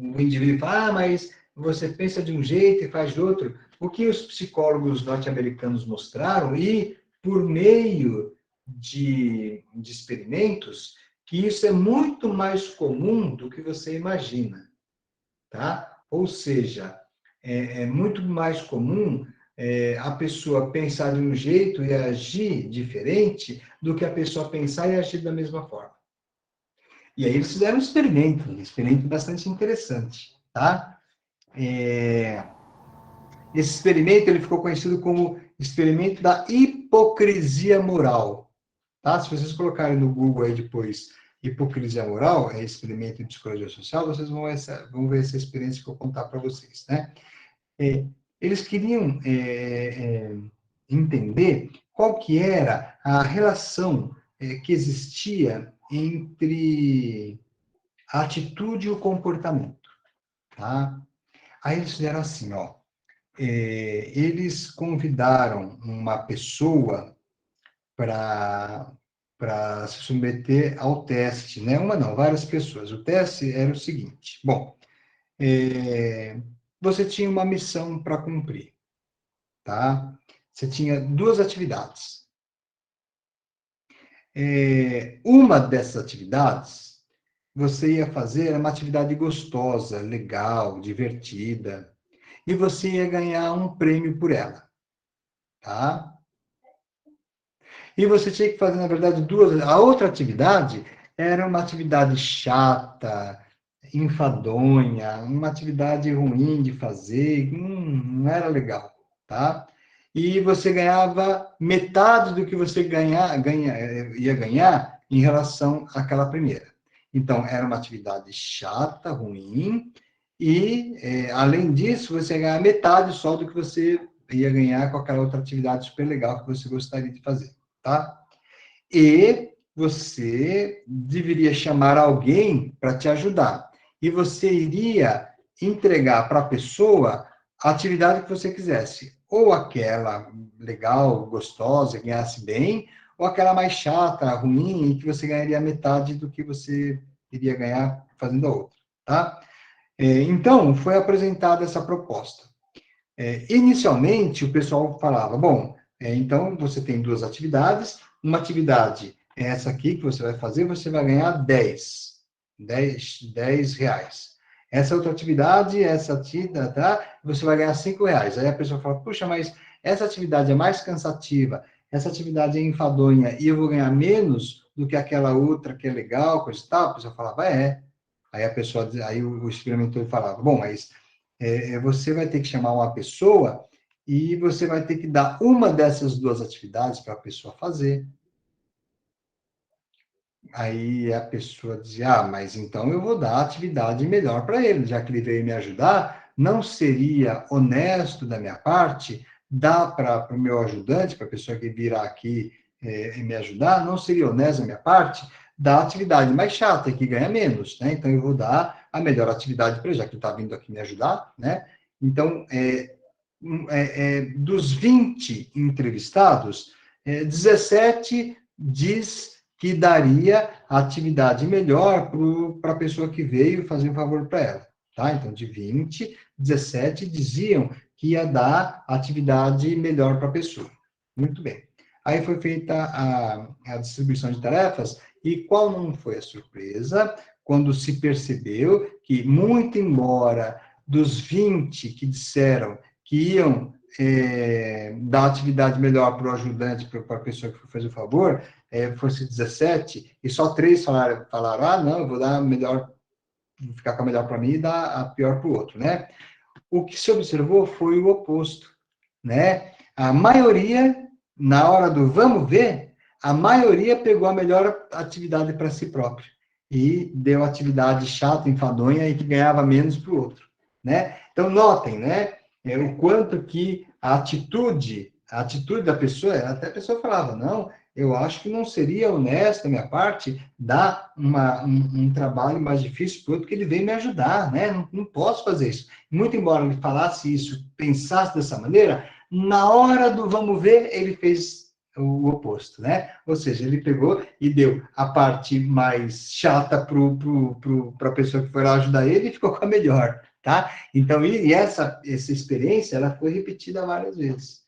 um indivíduo que fala, mas você pensa de um jeito e faz de outro. O que os psicólogos norte-americanos mostraram, e por meio de experimentos, que isso é muito mais comum do que você imagina, tá? Ou seja, é muito mais comum a pessoa pensar de um jeito e agir diferente do que a pessoa pensar e agir da mesma forma. E aí eles fizeram um experimento bastante interessante, tá? Esse experimento ele ficou conhecido como experimento da hipocrisia moral, tá? Se vocês colocarem no Google aí depois hipocrisia moral, experimento de psicologia social, vocês vão ver essa experiência que eu vou contar para vocês, né? Eles queriam entender qual que era a relação que existia entre a atitude e o comportamento, tá? Aí eles fizeram assim, ó, eles convidaram uma pessoa para se submeter ao teste, né? Uma não, várias pessoas. O teste era o seguinte, bom, você tinha uma missão para cumprir, tá? Você tinha duas atividades. Uma dessas atividades, você ia fazer uma atividade gostosa, legal, divertida, e você ia ganhar um prêmio por ela, tá? E você tinha que fazer, na verdade, duas. A outra atividade era uma atividade chata, enfadonha, uma atividade ruim de fazer, não era legal, tá? E você ganhava metade do que você ia ganhar em relação àquela primeira. Então, era uma atividade chata, ruim, e, além disso, você ia ganhar metade só do que você ia ganhar com aquela outra atividade super legal que você gostaria de fazer, tá? E você deveria chamar alguém para te ajudar. E você iria entregar para a pessoa a atividade que você quisesse. Ou aquela legal, gostosa, ganhasse bem, ou aquela mais chata, ruim, que você ganharia metade do que você iria ganhar fazendo a outra, tá? Então, foi apresentada essa proposta. Inicialmente, o pessoal falava, bom, então você tem duas atividades, uma atividade é essa aqui que você vai fazer, você vai ganhar 10 reais. Essa outra atividade, tá? Você vai ganhar 5 reais. Aí a pessoa fala, puxa, mas essa atividade é mais cansativa, essa atividade é enfadonha e eu vou ganhar menos do que aquela outra que é legal, coisa e tal, a pessoa falava, é. Aí a pessoa, aí o experimentor falava, bom, mas você vai ter que chamar uma pessoa e você vai ter que dar uma dessas duas atividades para a pessoa fazer. Aí a pessoa dizia, mas então eu vou dar a atividade melhor para ele, já que ele veio me ajudar, não seria honesto da minha parte dar para o meu ajudante, para a pessoa que virá aqui e me ajudar, não seria honesto da minha parte dar a atividade mais chata, que ganha menos, né? Então eu vou dar a melhor atividade para ele, já que ele está vindo aqui me ajudar, né? Então, dos 20 entrevistados, 17 diz que daria a atividade melhor para a pessoa que veio fazer um favor para ela, tá? Então, de 20, 17 diziam que ia dar a atividade melhor para a pessoa. Muito bem. Aí foi feita a distribuição de tarefas, e qual não foi a surpresa? Quando se percebeu que, muito embora dos 20 que disseram que iam dar atividade melhor para o ajudante, para a pessoa que foi fazer o favor, fosse 17, e só 3 falaram, não, eu vou dar melhor, vou ficar com a melhor para mim e dar a pior para o outro, né? O que se observou foi o oposto, né? A maioria, na hora do vamos ver, a maioria pegou a melhor atividade para si próprio e deu atividade chata, enfadonha e que ganhava menos para o outro, né? Então, notem, né? O quanto que a atitude da pessoa, até a pessoa falava, não, eu acho que não seria honesto da minha parte dar um trabalho mais difícil para o outro, porque ele veio me ajudar, né? Não posso fazer isso. Muito embora ele falasse isso, pensasse dessa maneira, na hora do vamos ver, ele fez o oposto, né? Ou seja, ele pegou e deu a parte mais chata para a pessoa que foi lá ajudar ele e ficou com a melhor, tá? Então, essa experiência, ela foi repetida várias vezes,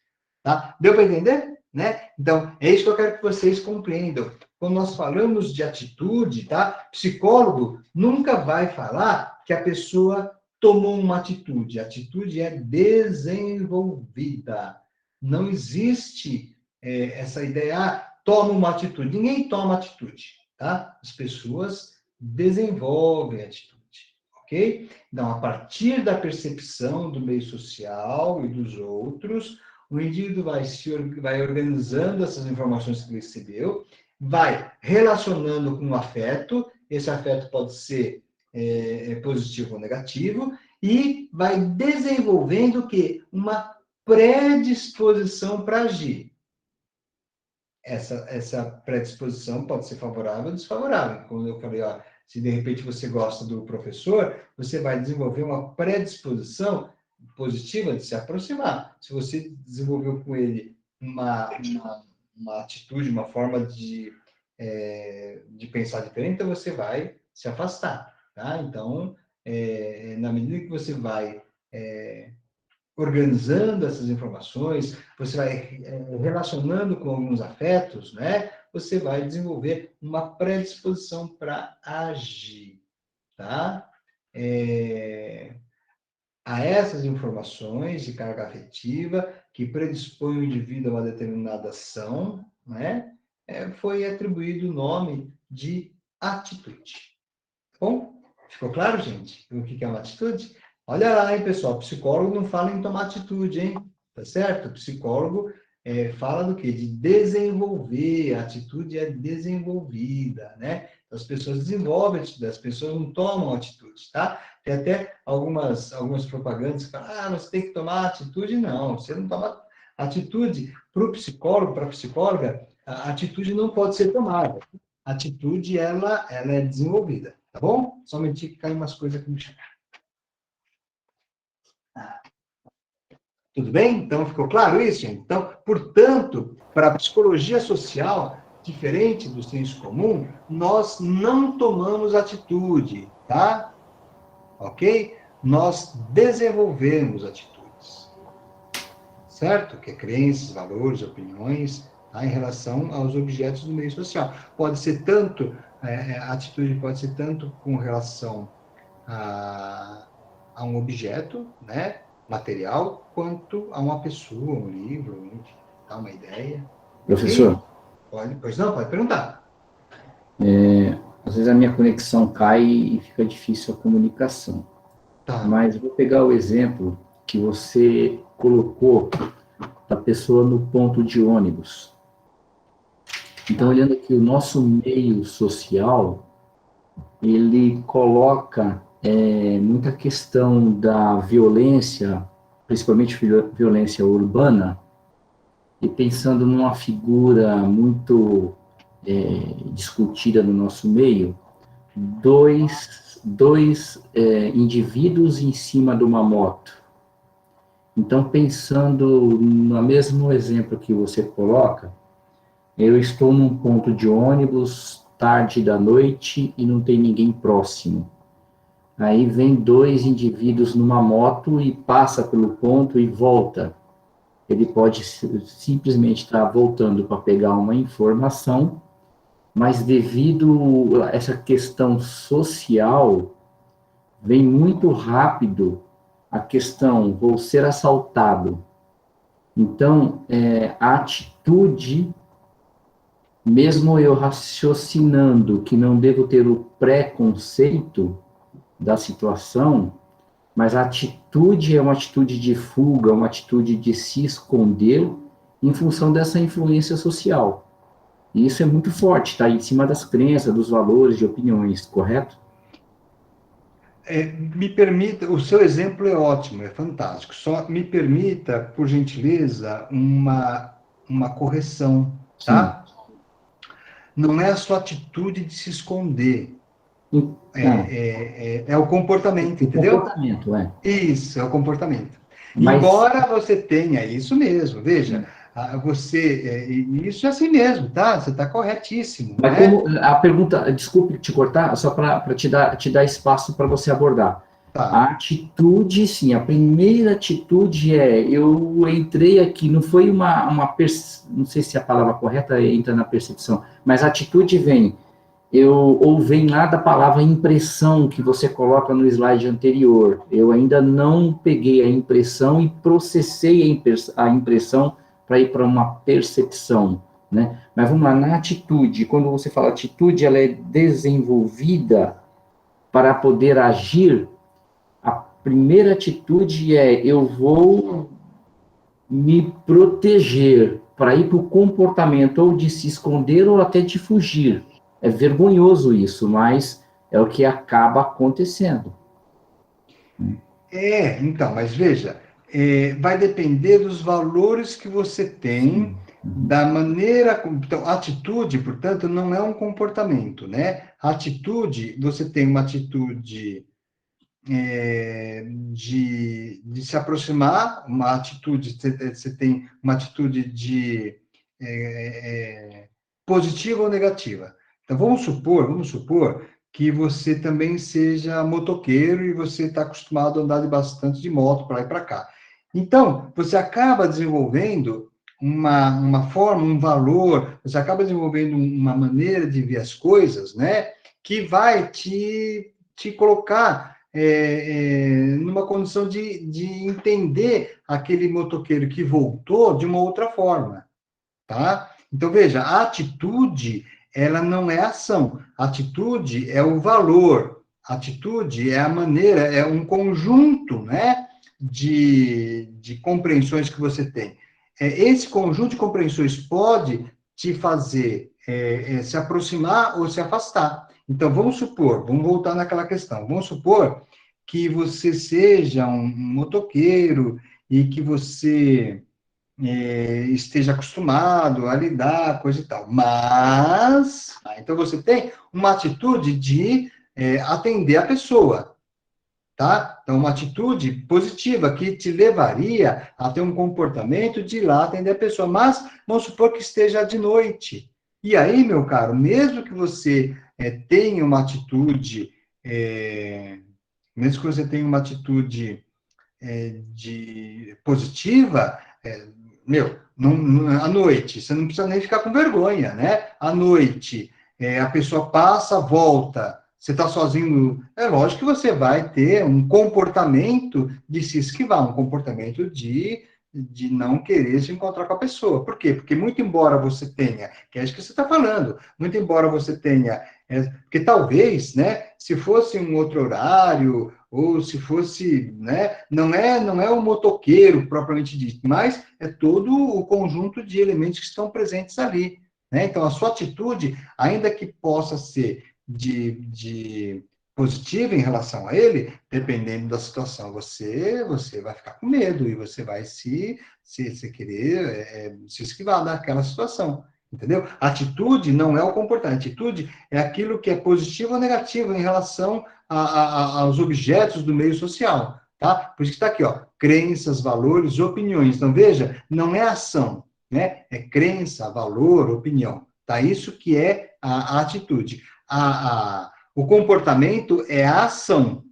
tá? Deu para entender? Né? Então, é isso que eu quero que vocês compreendam. Quando nós falamos de atitude, tá? Psicólogo nunca vai falar que a pessoa tomou uma atitude. A atitude é desenvolvida. Não existe essa ideia, toma uma atitude. Ninguém toma atitude, tá? As pessoas desenvolvem atitude, ok? Então, a partir da percepção do meio social e dos outros, o indivíduo vai organizando essas informações que ele recebeu, vai relacionando com o afeto, esse afeto pode ser positivo ou negativo, e vai desenvolvendo o quê? Uma predisposição para agir. Essa predisposição pode ser favorável ou desfavorável. Como eu falei, ó, se de repente você gosta do professor, você vai desenvolver uma predisposição positiva de se aproximar. Se você desenvolveu com ele uma atitude, uma forma de pensar diferente, então você vai se afastar, tá? Então, na medida que você vai organizando essas informações, você vai relacionando com alguns afetos, né? Você vai desenvolver uma predisposição para agir, tá? A essas informações de carga afetiva que predispõem o indivíduo a uma determinada ação, né, foi atribuído o nome de atitude. Bom, ficou claro, gente? O que é uma atitude? Olha lá, hein, pessoal, psicólogo não fala em tomar atitude, hein? Tá certo? O psicólogo fala do quê? De desenvolver, a atitude é desenvolvida, né? As pessoas desenvolvem atitude, as pessoas não tomam atitude, tá? Tem até algumas propagandas que falam, você tem que tomar atitude. Não, você não toma atitude. Para o psicólogo, para a psicóloga, a atitude não pode ser tomada. A atitude, ela é desenvolvida, tá bom? Somente que cai umas coisas aqui no chão. Tudo bem? Então, ficou claro isso, gente? Então, portanto, para a psicologia social, diferente do senso comum, nós não tomamos atitude, tá? Ok? Nós desenvolvemos atitudes, certo? Que é crenças, valores, opiniões, tá? Em relação aos objetos do meio social. Pode ser tanto, a atitude pode ser tanto com relação a um objeto, né? material quanto a uma pessoa, um livro, enfim, dá uma ideia. Professor? Pois não, pode perguntar. Às vezes a minha conexão cai e fica difícil a comunicação. Tá. Mas vou pegar o exemplo que você colocou da pessoa no ponto de ônibus. Então, olhando aqui, o nosso meio social, ele coloca muita questão da violência, principalmente violência urbana, e pensando numa figura muito discutida no nosso meio, dois indivíduos em cima de uma moto. Então, pensando no mesmo exemplo que você coloca, eu estou num ponto de ônibus, tarde da noite, e não tem ninguém próximo. Aí vem dois indivíduos numa moto e passa pelo ponto e volta. Ele pode simplesmente estar voltando para pegar uma informação, mas devido a essa questão social, vem muito rápido a questão, vou ser assaltado. Então, a atitude, mesmo eu raciocinando que não devo ter o preconceito da situação, mas a atitude é uma atitude de fuga, uma atitude de se esconder em função dessa influência social. E isso é muito forte, está em cima das crenças, dos valores, de opiniões, correto? Me permita, o seu exemplo é ótimo, é fantástico. Só me permita, por gentileza, uma correção, tá? Não é a sua atitude de se esconder. É o comportamento, entendeu? O comportamento, Isso, é o comportamento. Mas... Embora você tenha isso mesmo, veja, isso é assim mesmo, tá? Você está corretíssimo. Mas né? como a pergunta, desculpe te cortar, só para te dar espaço para você abordar. Tá. A atitude, sim, a primeira atitude eu entrei aqui, não foi não sei se a palavra correta entra na percepção, mas a atitude vem lá da palavra impressão, que você coloca no slide anterior. Eu ainda não peguei a impressão e processei a impressão para ir para uma percepção, né? Mas vamos lá, na atitude, quando você fala atitude, ela é desenvolvida para poder agir. A primeira atitude eu vou me proteger para ir para o comportamento ou de se esconder ou até de fugir. É vergonhoso isso, mas é o que acaba acontecendo. Então, mas veja, vai depender dos valores que você tem, da maneira... Então, atitude, portanto, não é um comportamento, né? Atitude, você tem uma atitude de se aproximar, uma atitude, você tem uma atitude de positiva ou negativa. Então, vamos supor que você também seja motoqueiro e você está acostumado a andar bastante de moto para lá e para cá. Então, você acaba desenvolvendo uma forma, um valor, você acaba desenvolvendo uma maneira de ver as coisas, né, que vai te colocar numa condição de entender aquele motoqueiro que voltou de uma outra forma, tá? Então, veja, a atitude, ela não é ação. A atitude é o valor. A atitude é a maneira, é um conjunto, né, de compreensões que você tem. Esse conjunto de compreensões pode te fazer se aproximar ou se afastar. Então, vamos voltar naquela questão, vamos supor que você seja um motoqueiro e que você esteja acostumado a lidar, coisa e tal. Mas, então você tem uma atitude de atender a pessoa, tá? Então, uma atitude positiva que te levaria a ter um comportamento de ir lá atender a pessoa. Mas, vamos supor que esteja de noite. E aí, meu caro, mesmo que você tenha uma atitude, mesmo que você tenha uma atitude positiva, à noite, você não precisa nem ficar com vergonha, né? À noite, a pessoa passa, volta, Você está sozinho, é lógico que você vai ter um comportamento de se esquivar, um comportamento de não querer se encontrar com a pessoa. Por quê? Porque muito embora você tenha, que é isso que você está falando, muito embora você tenha, porque talvez, né, se fosse um outro horário, ou se fosse, né, não é o motoqueiro propriamente dito, mas é todo o conjunto de elementos que estão presentes ali, né? Então, a sua atitude, ainda que possa ser de positiva em relação a ele, dependendo da situação, você vai ficar com medo e você vai se querer se esquivar daquela situação, entendeu? A atitude não é o comportamento, a atitude é aquilo que é positivo ou negativo em relação aos objetos do meio social, tá? Por isso que está aqui, ó, crenças, valores, opiniões. Então, veja, não é ação, né? É crença, valor, opinião, tá? Isso que é a atitude. O comportamento é a ação,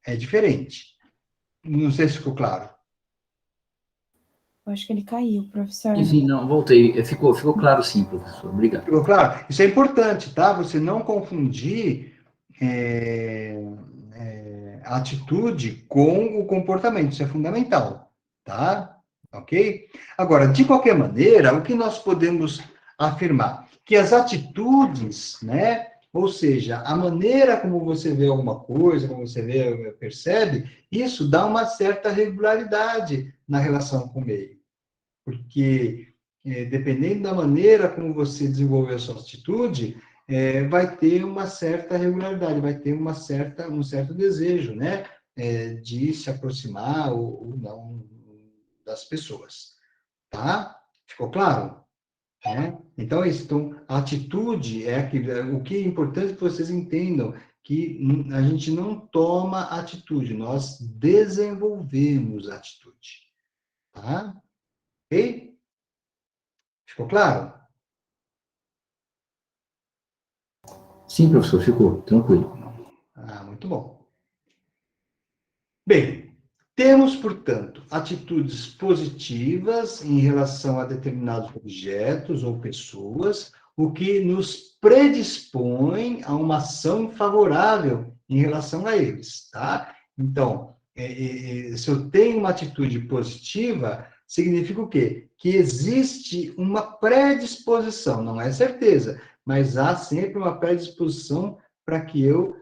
é diferente. Não sei se ficou claro. Eu acho que ele caiu, professor. Enfim, não, voltei. Ficou claro sim, professor. Obrigado. Ficou claro? Isso é importante, tá? Você não confundir a atitude com o comportamento. Isso é fundamental, tá? Ok? Agora, de qualquer maneira, o que nós podemos afirmar? Que as atitudes, né? Ou seja, a maneira como você vê alguma coisa, como você percebe, isso dá uma certa regularidade na relação com o meio. Porque, dependendo da maneira como você desenvolver a sua atitude, vai ter uma certa regularidade, vai ter um certo desejo, né? De se aproximar ou não das pessoas. Tá? Ficou claro? Então, é isso. Então, a atitude é aquilo. O que é importante que vocês entendam que a gente não toma atitude, nós desenvolvemos a atitude. Tá? Ok? Ficou claro? Sim, professor, ficou. Tranquilo. Muito bom. Bem, temos, portanto, atitudes positivas em relação a determinados objetos ou pessoas, o que nos predispõe a uma ação favorável em relação a eles, tá? Então, se eu tenho uma atitude positiva, significa o quê? Que existe uma predisposição, não é certeza, mas há sempre uma predisposição para que eu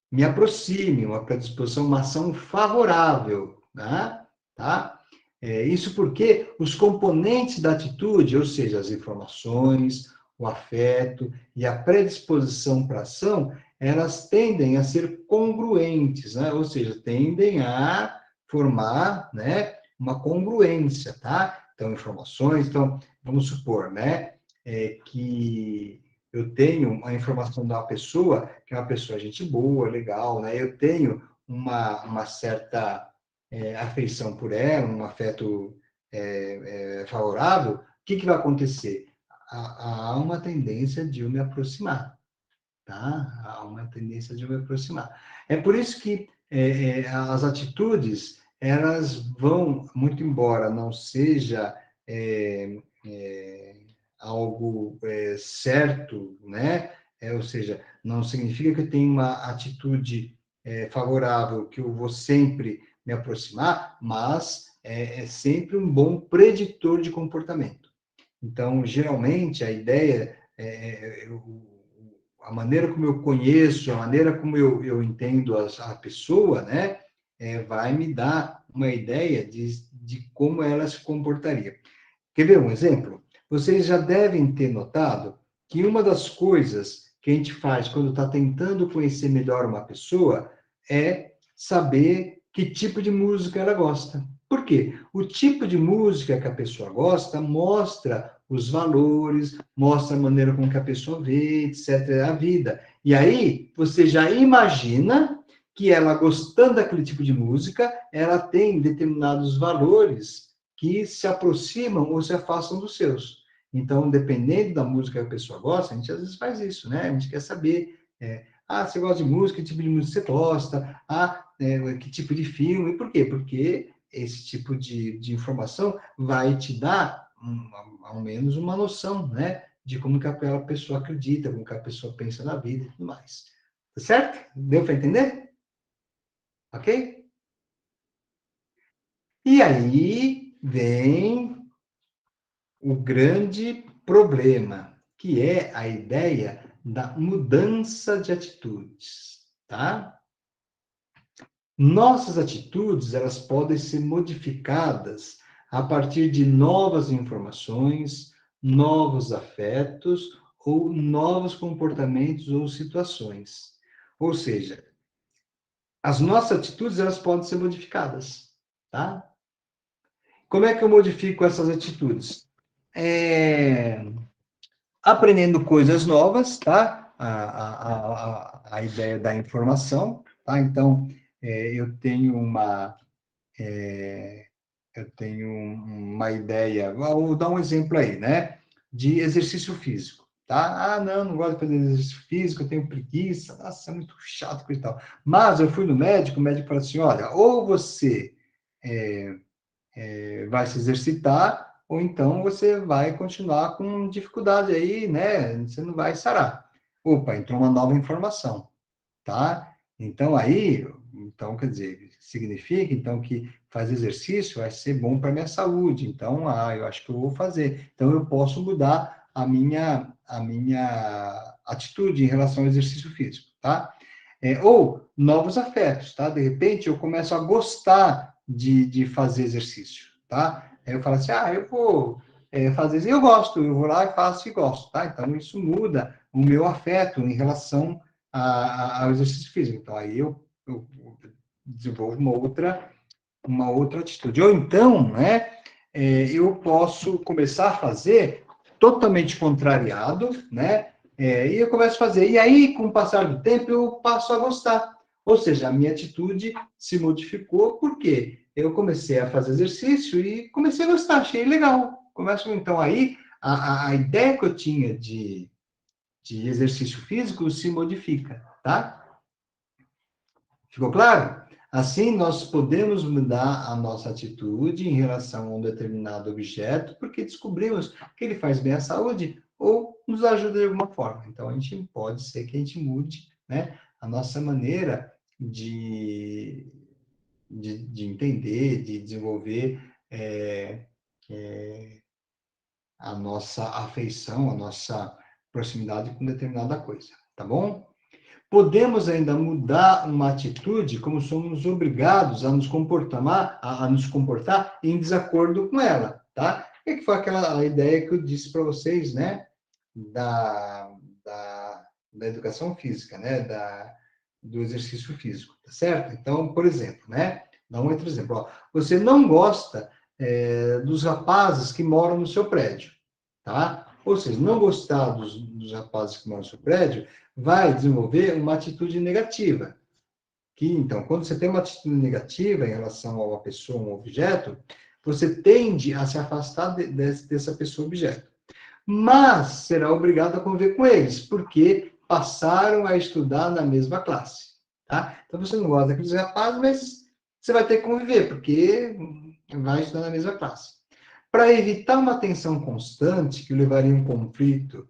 me aproxime, uma predisposição, uma ação favorável, né? Tá? Isso porque os componentes da atitude, ou seja, as informações, o afeto e a predisposição para a ação, elas tendem a ser congruentes, né? Ou seja, tendem a formar, né, uma congruência, tá? Então, informações, então, vamos supor, né, que eu tenho a informação de uma pessoa, que é uma pessoa gente boa, legal, né? Eu tenho uma certa afeição por ela, um afeto favorável. O que vai acontecer? Há uma tendência de eu me aproximar, tá? Há uma tendência de eu me aproximar. É por isso que as atitudes, elas vão, muito embora não seja algo certo, né? Ou seja, não significa que eu tenha uma atitude favorável, que eu vou sempre me aproximar, mas é sempre um bom preditor de comportamento. Então, geralmente, a ideia, a maneira como eu conheço, a maneira como eu entendo a pessoa, né? Vai me dar uma ideia de como ela se comportaria. Quer ver um exemplo? Vocês já devem ter notado que uma das coisas que a gente faz quando está tentando conhecer melhor uma pessoa é saber que tipo de música ela gosta. Por quê? O tipo de música que a pessoa gosta mostra os valores, mostra a maneira como que a pessoa vê, etc., a vida. E aí, você já imagina que ela, gostando daquele tipo de música, ela tem determinados valores que se aproximam ou se afastam dos seus. Então, dependendo da música que a pessoa gosta, a gente às vezes faz isso, né? A gente quer saber, você gosta de música, que tipo de música você gosta, que tipo de filme, por quê? Porque esse tipo de informação vai te dar, ao menos, uma noção, né? de como que aquela pessoa acredita, como que a pessoa pensa na vida e tudo mais. Tá certo? Deu para entender? Ok? E aí vem o grande problema, que é a ideia da mudança de atitudes, tá? Nossas atitudes, elas podem ser modificadas a partir de novas informações, novos afetos ou novos comportamentos ou situações. Ou seja, as nossas atitudes, elas podem ser modificadas, tá? Como é que eu modifico essas atitudes? Aprendendo coisas novas, tá? A ideia da informação, tá? Então, eu tenho uma ideia, vou dar um exemplo aí, né? De exercício físico, tá? Ah, não gosto de fazer exercício físico, eu tenho preguiça, nossa, é muito chato e tal. Mas eu fui no médico, o médico falou assim, olha, ou você vai se exercitar, ou então você vai continuar com dificuldade aí, né? Você não vai sarar. Opa, entrou uma nova informação, tá? Então, quer dizer, significa, então, que fazer exercício vai ser bom para a minha saúde. Então, eu acho que eu vou fazer. Então, eu posso mudar a minha atitude em relação ao exercício físico, tá? Ou novos afetos, tá? De repente, eu começo a gostar de fazer exercício, tá? Aí eu falo assim, eu vou fazer isso, eu gosto, eu vou lá e faço e gosto, tá? Então, isso muda o meu afeto em relação ao exercício físico. Então, aí eu desenvolvo uma outra atitude. Ou então, né, eu posso começar a fazer totalmente contrariado, né, e eu começo a fazer. E aí, com o passar do tempo, eu passo a gostar. Ou seja, a minha atitude se modificou porque eu comecei a fazer exercício e comecei a gostar, achei legal. Então, aí, a ideia que eu tinha de exercício físico se modifica, tá? Ficou claro? Assim, nós podemos mudar a nossa atitude em relação a um determinado objeto, porque descobrimos que ele faz bem à saúde ou nos ajuda de alguma forma. Então, pode ser que a gente mude, né, a nossa maneira de entender, de desenvolver a nossa afeição, a nossa proximidade com determinada coisa, tá bom? Podemos ainda mudar uma atitude como somos obrigados a nos comportar em desacordo com ela, tá? Que foi aquela ideia que eu disse para vocês, né? Da educação física, né? Do exercício físico, tá certo? Então, por exemplo, né? Dá um outro exemplo. Ó. Você não gosta dos rapazes que moram no seu prédio, tá? Ou seja, não gostar dos rapazes que moram no seu prédio vai desenvolver uma atitude negativa. Então, quando você tem uma atitude negativa em relação a uma pessoa, um objeto, você tende a se afastar dessa pessoa, objeto. Mas será obrigado a conviver com eles, porque passaram a estudar na mesma classe. Tá? Então, você não gosta daqueles rapazes, mas você vai ter que conviver, porque vai estudar na mesma classe. Para evitar uma tensão constante, que levaria a um conflito,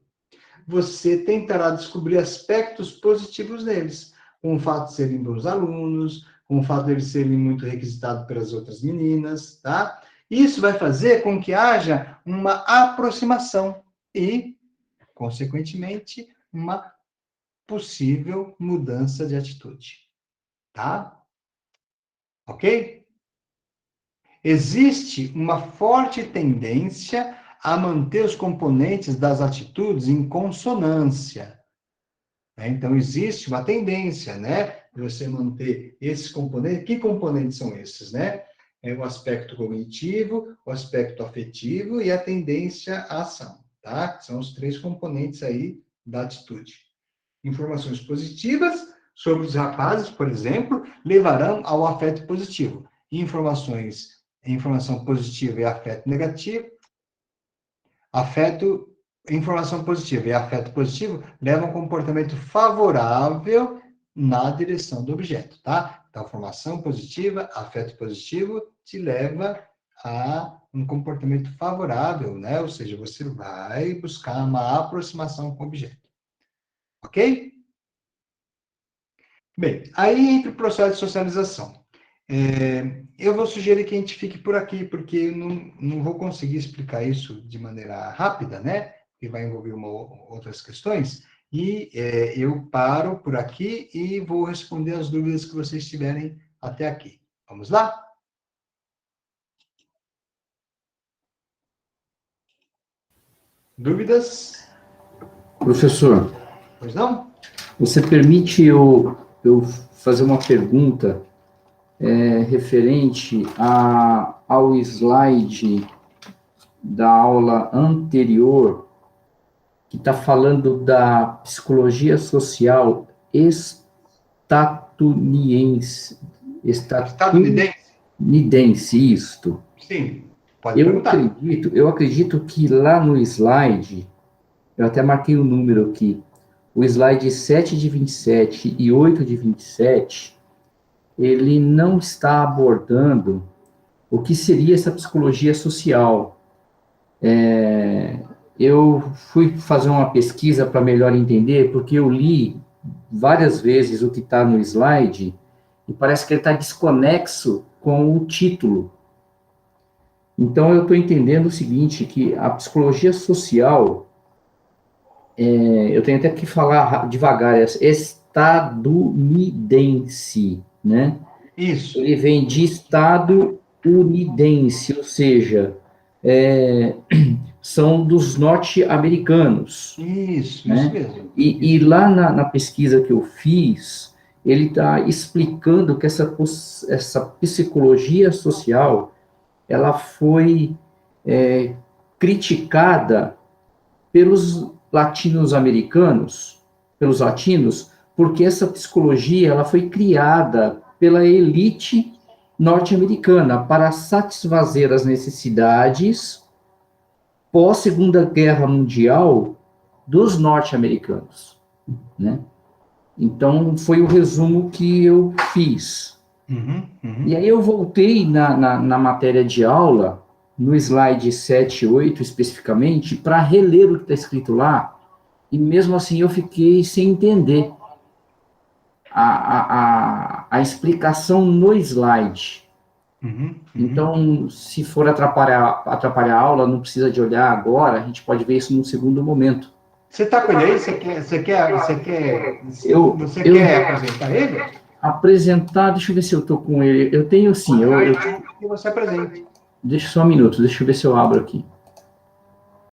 você tentará descobrir aspectos positivos neles, com o fato de serem bons alunos, com o fato de eles serem muito requisitados pelas outras meninas, tá? Isso vai fazer com que haja uma aproximação e, consequentemente, uma possível mudança de atitude, tá? Ok? Existe uma forte tendência a manter os componentes das atitudes em consonância. Então, existe uma tendência, né, de você manter esses componentes. Que componentes são esses, né? O aspecto cognitivo, o aspecto afetivo e a tendência à ação, tá? São os 3 componentes aí da atitude. Informações positivas sobre os rapazes, por exemplo, levarão ao afeto positivo. Informação positiva e afeto negativo, informação positiva e afeto positivo levam a um comportamento favorável na direção do objeto, tá? Então, formação positiva, afeto positivo te leva a um comportamento favorável, né? Ou seja, você vai buscar uma aproximação com o objeto. Ok? Bem, aí entra o processo de socialização. Eu vou sugerir que a gente fique por aqui, porque eu não vou conseguir explicar isso de maneira rápida, né? Que vai envolver outras questões. E eu paro por aqui e vou responder as dúvidas que vocês tiverem até aqui. Vamos lá? Dúvidas? Professor, Pois não? você permite eu fazer uma pergunta referente ao slide da aula anterior, que está falando da psicologia social estadunidense, isto. Sim, pode perguntar. Eu acredito que lá no slide, eu até marquei o número aqui, o slide 7 de 27 e 8 de 27, ele não está abordando o que seria essa psicologia social. Eu fui fazer uma pesquisa para melhor entender, porque eu li várias vezes o que está no slide e parece que ele está desconexo com o título. Então, eu estou entendendo o seguinte, que a psicologia social, eu tenho até que falar devagar, é estadunidense, né? Isso. Ele vem de estadunidense, ou seja, são dos norte-americanos. Isso né? mesmo. E lá na pesquisa que eu fiz, ele está explicando que essa psicologia social, ela foi criticada pelos latino-americanos, pelos latinos, porque essa psicologia ela foi criada pela elite norte-americana para satisfazer as necessidades pós-Segunda Guerra Mundial dos norte-americanos, né? Então, foi o resumo que eu fiz. E aí eu voltei na matéria de aula, no slide 7 e 8 especificamente, para reler o que está escrito lá, e mesmo assim eu fiquei sem entender a explicação no slide. Então, se for atrapalhar a aula, não precisa de olhar agora, a gente pode ver isso num segundo momento. Você está com ele aí? Você quer apresentar ele? Apresentar, deixa eu ver se eu estou com ele. Eu tenho sim. Que você apresente. Deixa só um minuto, deixa eu ver se eu abro aqui.